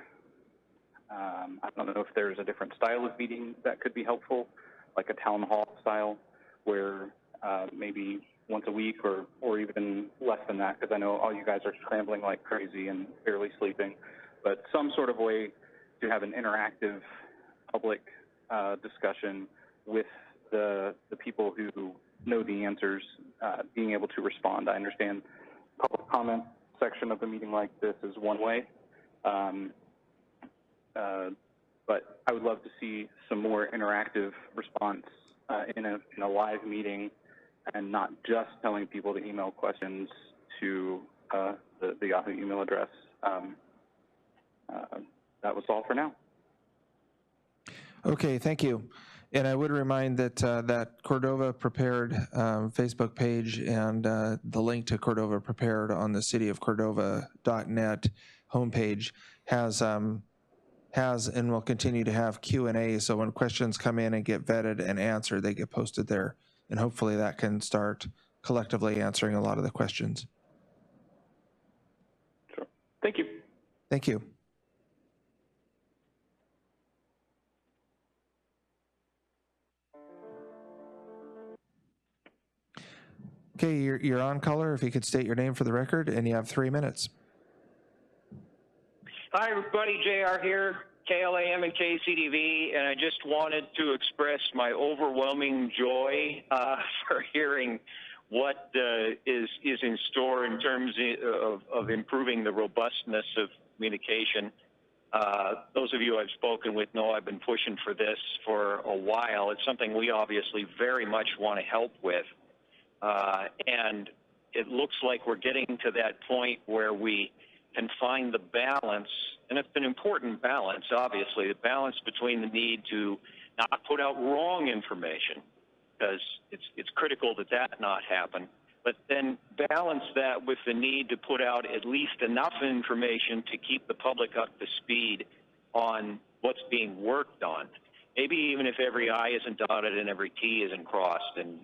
I don't know if there's a different style of meeting that could be helpful, like a town hall style, where maybe once a week or even less than that, because I know all you guys are scrambling like crazy and barely sleeping, but some sort of way to have an interactive public discussion with the people who know the answers, being able to respond. I understand public comment section of the meeting like this is one way, but I would love to see some more interactive response in a live meeting, and not just telling people to email questions to the Yahoo email address. That was all for now. Okay, thank you. And I would remind that that Cordova Prepared Facebook page and the link to Cordova Prepared on the cityofcordova.net homepage has and will continue to have Q&A. So when questions come in and get vetted and answered, they get posted there. And hopefully that can start collectively answering a lot of the questions. Sure. Thank you. Thank you. Okay, you're on, caller. If you could state your name for the record, and you have 3 minutes. Hi, everybody. JR here, KLAM and KCDV, and I just wanted to express my overwhelming joy for hearing what is in store in terms of improving the robustness of communication. Those of you I've spoken with know I've been pushing for this for a while. It's something we obviously very much want to help with. And it looks like we're getting to that point where we can find the balance, and it's an important balance, obviously, the balance between the need to not put out wrong information, because it's critical that that not happen, but then balance that with the need to put out at least enough information to keep the public up to speed on what's being worked on. Maybe even if every I isn't dotted and every T isn't crossed and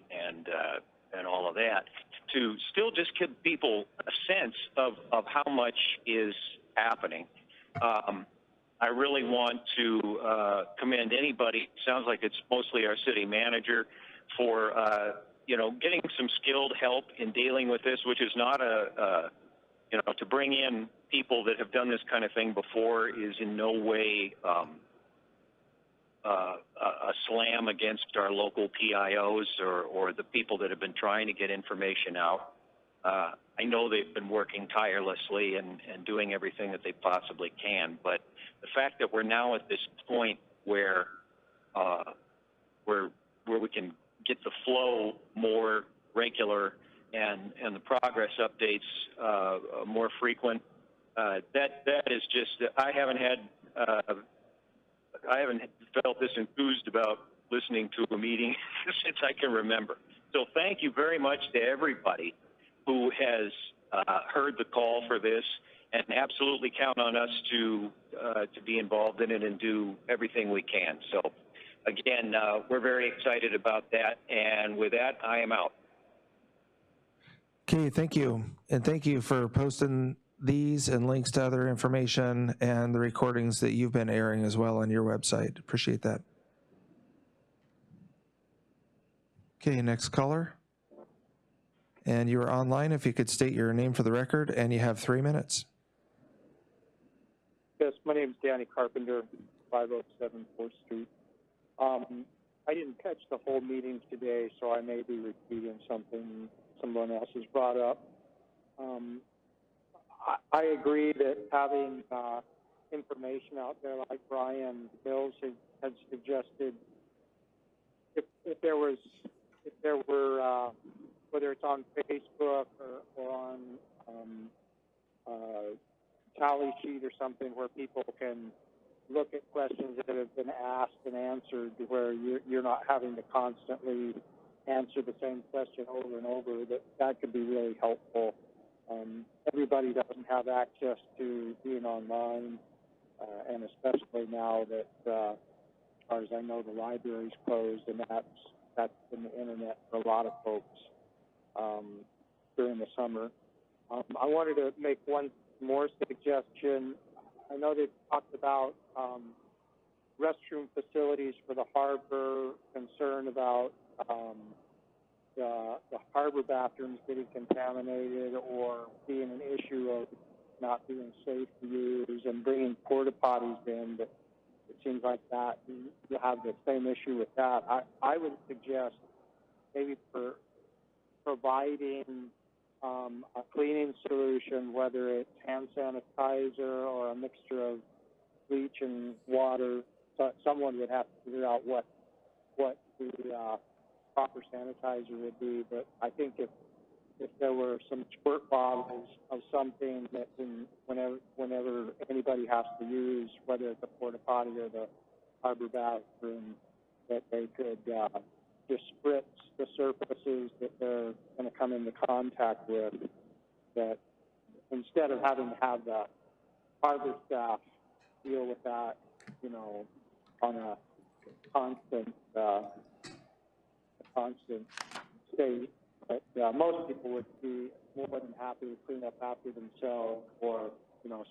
all of that, to still just give people a sense of how much is happening. I really want to commend anybody, sounds like it's mostly our city manager, for getting some skilled help in dealing with this, which is not to bring in people that have done this kind of thing before is in no way a slam against our local PIOs or the people that have been trying to get information out. I know they've been working tirelessly and doing everything that they possibly can, but the fact that we're now at this point where we can get the flow more regular and the progress updates more frequent, that is just, I haven't felt this enthused about listening to a meeting since I can remember. So thank you very much to everybody who has heard the call for this, and absolutely count on us to be involved in it and do everything we can. So again, we're very excited about that, and with that, I am out. Okay, thank you. And thank you for posting these and links to other information and the recordings that you've been airing as well on your website. Appreciate that. Okay, next caller. And you are online. If you could state your name for the record, and you have 3 minutes. Yes, my name is Danny Carpenter, 507 4th Street. I didn't catch the whole meeting today, so I may be repeating something someone else has brought up. I agree that having information out there like Brian Mills had suggested, if there were whether it's on Facebook or on tally sheet or something where people can look at questions that have been asked and answered, where you're not having to constantly answer the same question over and over, that could be really helpful. Everybody doesn't have access to being online, and especially now that, as far as I know, the library's closed, and that's been the internet for a lot of folks during the summer. I wanted to make one more suggestion. I know they've talked about restroom facilities for the harbor, concern about the harbor bathrooms getting contaminated or being an issue of not being safe to use, and bringing porta potties in. But it seems like that you have the same issue with that. I would suggest maybe for providing a cleaning solution, whether it's hand sanitizer or a mixture of bleach and water. So someone would have to figure out what the proper sanitizer would be. But I think if there were some squirt bottles of something that whenever anybody has to use, whether it's a porta potty or the harbor bathroom, that they could just spritz the surfaces that they're going to come into contact with, that instead of having to have the harbor staff deal with that, on a constant state. But most people would be more than happy to clean up after themselves or,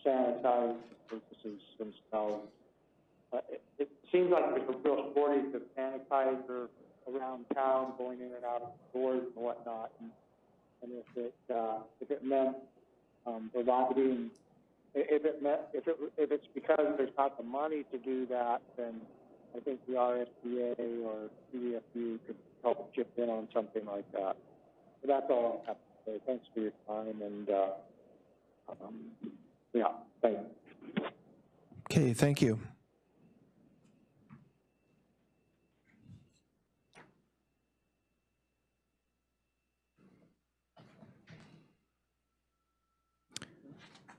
sanitize purposes themselves. It seems like there's a real shortage of sanitizer around town, going in and out of stores and whatnot. And if it meant providing, if it's because there's not the money to do that, then I think the RSBA or CDFU could help chip in on something like that. But that's all I have to say. Thanks for your time, and thanks. Okay, thank you.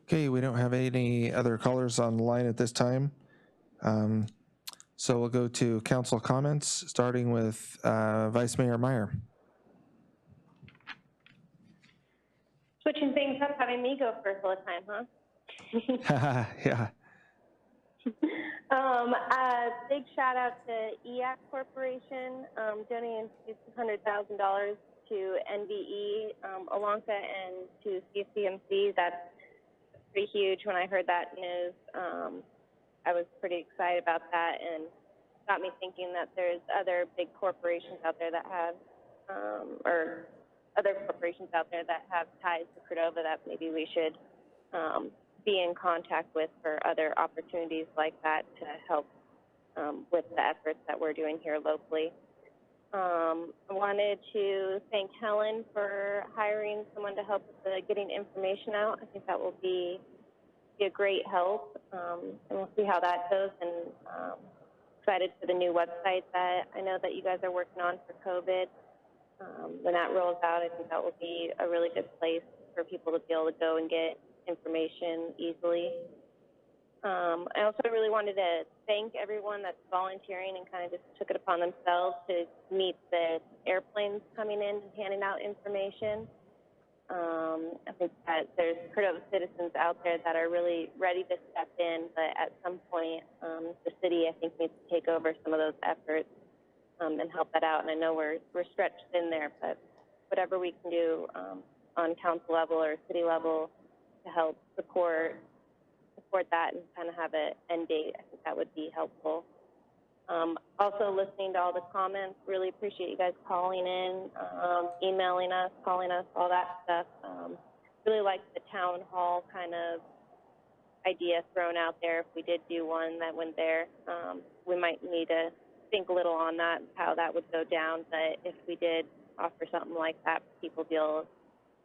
Okay, we don't have any other callers on the line at this time. So we'll go to council comments, starting with Vice Mayor Meyer. Switching things up, having me go first all the time, huh? Yeah. Big shout out to EAC Corporation, donating $200,000 to NVE, Alonca, and to CCMC. That's pretty huge. When I heard that news, I was pretty excited about that, and got me thinking that there's other big corporations out there that have, or other corporations out there that have ties to Cordova that maybe we should be in contact with for other opportunities like that to help with the efforts that we're doing here locally. I wanted to thank Helen for hiring someone to help with getting information out. I think that will be a great help, and we'll see how that goes. And excited for the new website that I know that you guys are working on for COVID. When that rolls out, I think that will be a really good place for people to be able to go and get information easily. I also really wanted to thank everyone that's volunteering and kind of just took it upon themselves to meet the airplanes coming in and handing out information. I think that there's Cordova citizens out there that are really ready to step in, but at some point, the city, I think, needs to take over some of those efforts and help that out. And I know we're stretched in there, but whatever we can do on council level or city level to help support that and kind of have an end date, I think that would be helpful. Also listening to all the comments, really appreciate you guys calling in, emailing us, calling us, all that stuff. Really like the town hall kind of idea thrown out there. If we did do one that went there, we might need to think a little on that, how that would go down. But if we did offer something like that, people be able to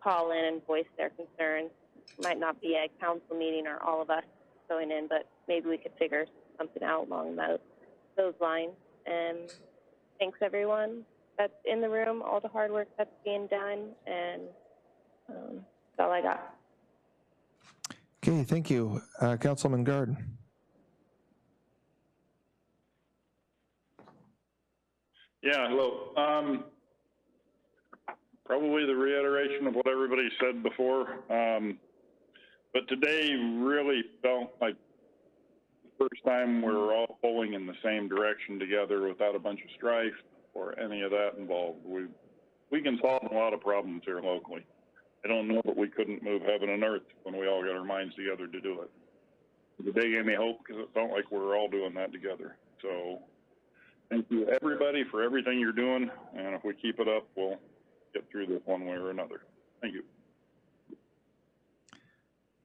call in and voice their concerns. It might not be a council meeting or all of us going in, but maybe we could figure something out along those lines. And thanks everyone that's in the room, all the hard work that's being done, and that's all I got. Okay, thank you. Councilman Gard. Yeah, hello. Probably the reiteration of what everybody said before, but today really felt like the first time we were all pulling in the same direction together without a bunch of strife or any of that involved. We can solve a lot of problems here locally. I don't know that we couldn't move heaven and earth when we all got our minds together to do it. The day gave me hope because it felt like we were all doing that together. So thank you everybody for everything you're doing, and if we keep it up, we'll get through this one way or another. Thank you.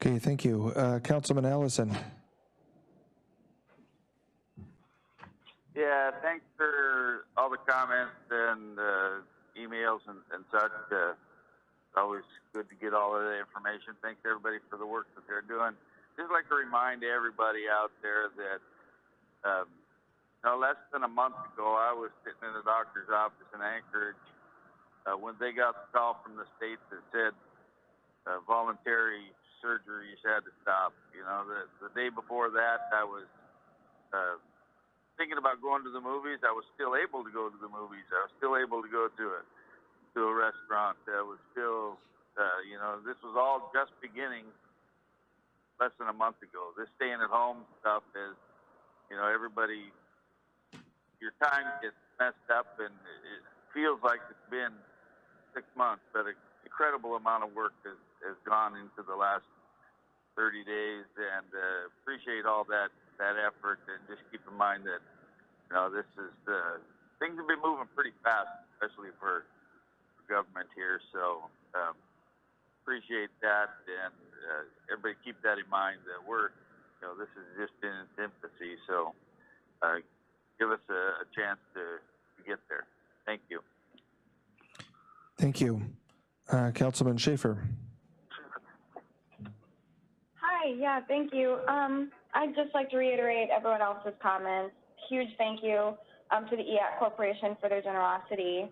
Okay, thank you. Councilman Allison. Yeah, thanks for all the comments and emails and such. Always good to get all of the information. Thanks everybody for the work that they're doing. Just like to remind everybody out there that less than a month ago, I was sitting in the doctor's office in Anchorage when they got the call from the state that said voluntary surgeries had to stop. You know, the day before that, I was thinking about going to the movies. I was still able to go to the movies. I was still able to go to a restaurant. Was still, this was all just beginning less than a month ago. This staying at home stuff is, everybody, your time gets messed up, and it feels like it's been 6 months, but an incredible amount of work has gone into the last 30 days, and appreciate all that effort, and just keep in mind that, this is, things have been moving pretty fast, especially for government here, so appreciate that, and everybody keep that in mind that we're, this is just in its infancy, so give us a chance to get there. Thank you. Thank you. Councilman Schaefer. Hi, yeah, thank you. I'd just like to reiterate everyone else's comments. Huge thank you to the EAC Corporation for their generosity.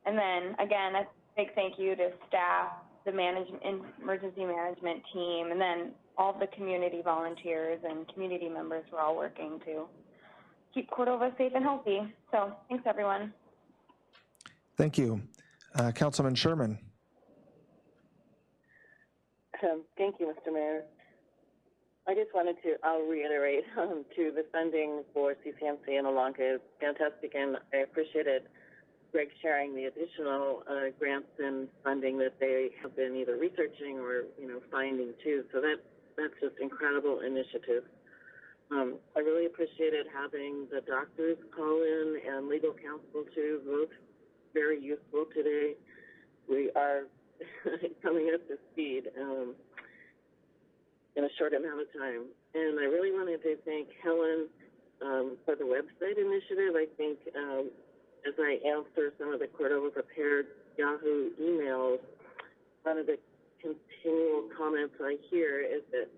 And then, again, a big thank you to staff, the emergency management team, and then all the community volunteers and community members who are all working to keep Cordova safe and healthy. So thanks, everyone. Thank you. Councilman Sherman. Thank you, Mr. Mayor. I just wanted to, I'll reiterate to the funding for CCMC and Alonga is fantastic, and I appreciated Greg sharing the additional grants and funding that they have been either researching or, finding too. So that's just incredible initiative. I really appreciated having the doctors call in and legal counsel too, both very useful today. We are coming up to speed in a short amount of time. And I really wanted to thank Helen for the website initiative. I think as I answer some of the Cordova Prepared Yahoo emails, one of the continual comments I hear is that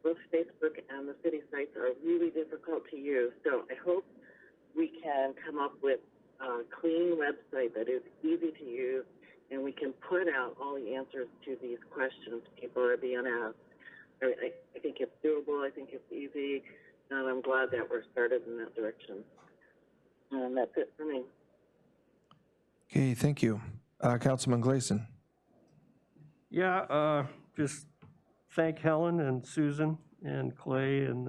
both Facebook and the city sites are really difficult to use. So I hope we can come up with a clean website that is easy to use, and we can put out all the answers to these questions people are being asked. I think it's doable. I think it's easy, and I'm glad that we're started in that direction. And that's it for me. Okay, thank you. Councilman Gleason. Yeah, just thank Helen and Susan and Clay and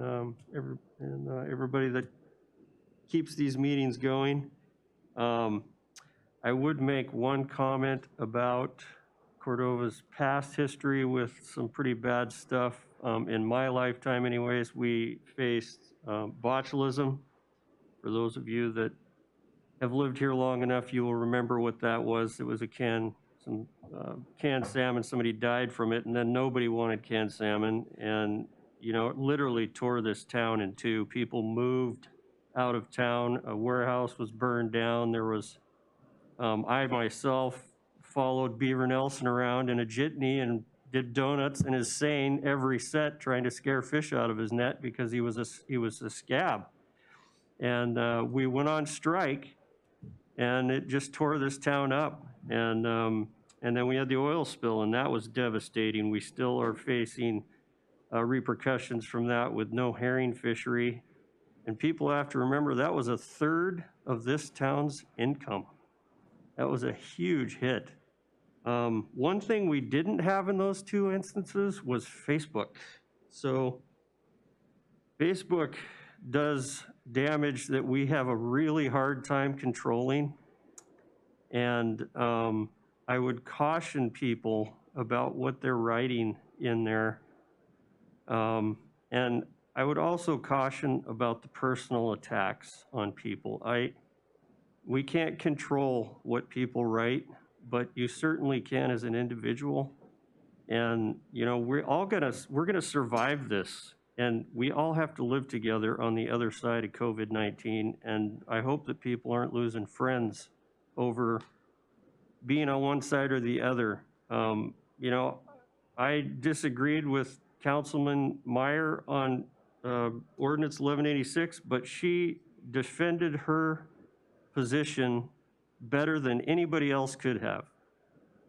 everybody that keeps these meetings going. I would make one comment about Cordova's past history with some pretty bad stuff. In my lifetime anyways, we faced botulism For those of you that have lived here long enough, you will remember what that was. It was some canned salmon. Somebody died from it, and then nobody wanted canned salmon. And, you know, it literally tore this town in two. People moved out of town. A warehouse was burned down. There was, I myself followed Beaver Nelson around in a jitney and did donuts in his seine every set, trying to scare fish out of his net because he was a scab. And we went on strike, and it just tore this town up. And then we had the oil spill, and that was devastating. We still are facing repercussions from that with no herring fishery. And people have to remember that was a third of this town's income. That was a huge hit. One thing we didn't have in those two instances was Facebook. So Facebook does damage that we have a really hard time controlling. And I would caution people about what they're writing in there. And I would also caution about the personal attacks on people. We can't control what people write, but you certainly can as an individual. And, you know, we're gonna survive this, and we all have to live together on the other side of COVID-19. And I hope that people aren't losing friends over being on one side or the other. You know, I disagreed with Councilman Meyer on Ordinance 1186, but she defended her position better than anybody else could have.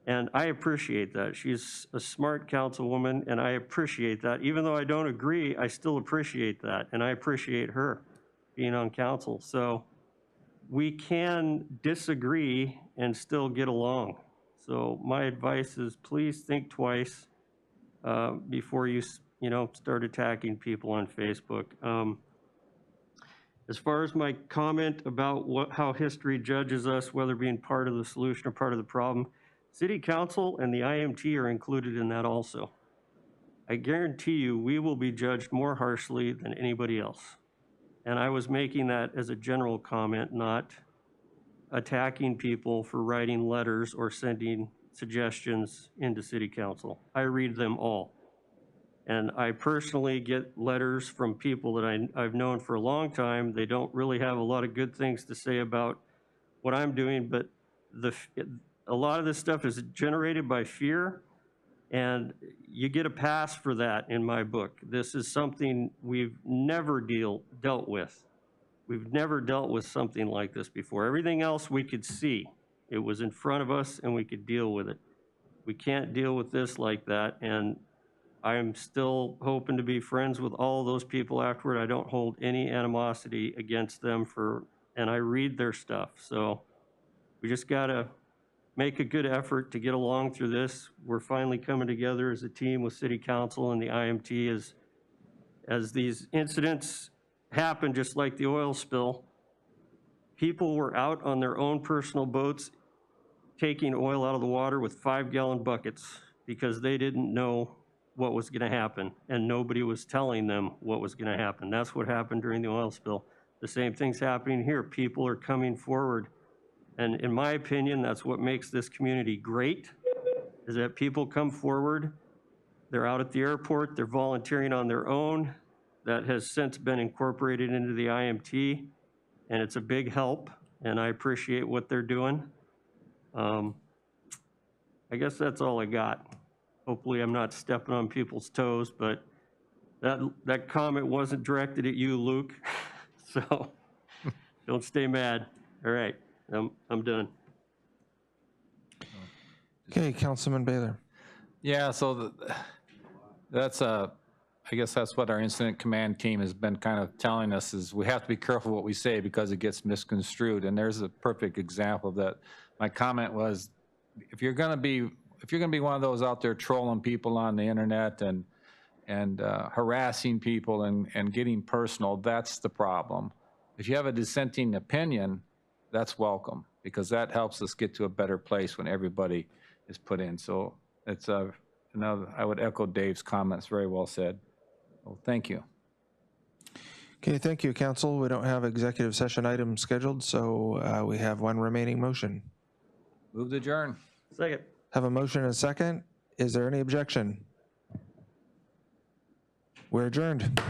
And I appreciate that. She's a smart councilwoman, and I appreciate that. Even though I don't agree, I still appreciate that, and I appreciate her being on council. So we can disagree and still get along. So my advice is please think twice before you start attacking people on Facebook. As far as my comment about how history judges us, whether being part of the solution or part of the problem, City Council and the IMT are included in that also. I guarantee you we will be judged more harshly than anybody else. And I was making that as a general comment, not attacking people for writing letters or sending suggestions into City Council. I read them all. And I personally get letters from people that I've known for a long time. They don't really have a lot of good things to say about what I'm doing, but a lot of this stuff is generated by fear, and you get a pass for that in my book. This is something we've never dealt with. We've never dealt with something like this before. Everything else we could see. It was in front of us, and we could deal with it. We can't deal with this like that, and I'm still hoping to be friends with all those people afterward. I don't hold any animosity against them and I read their stuff. So we just gotta make a good effort to get along through this. We're finally coming together as a team with City Council and the IMT as these incidents happen, just like the oil spill. People were out on their own personal boats taking oil out of the water with 5-gallon buckets because they didn't know what was going to happen, and nobody was telling them what was going to happen. That's what happened during the oil spill. The same thing's happening here. People are coming forward, and in my opinion, that's what makes this community great, is that people come forward. They're out at the airport. They're volunteering on their own. That has since been incorporated into the IMT, and it's a big help, and I appreciate what they're doing. I guess that's all I got. Hopefully I'm not stepping on people's toes, but that comment wasn't directed at you, Luke. So don't stay mad. All right, I'm done. Okay, Councilman Baylor. Yeah, so I guess that's what our incident command team has been kind of telling us, is we have to be careful what we say because it gets misconstrued. And there's a perfect example of that. My comment was, if you're going to be one of those out there trolling people on the internet and harassing people and getting personal, that's the problem. If you have a dissenting opinion, that's welcome, because that helps us get to a better place when everybody is put in. So it's I would echo Dave's comments. Very well said. Well, thank you. Okay, thank you, council. We don't have executive session items scheduled, so we have one remaining motion. Move to adjourn. Second. Have a motion and a second. Is there any objection? We're adjourned.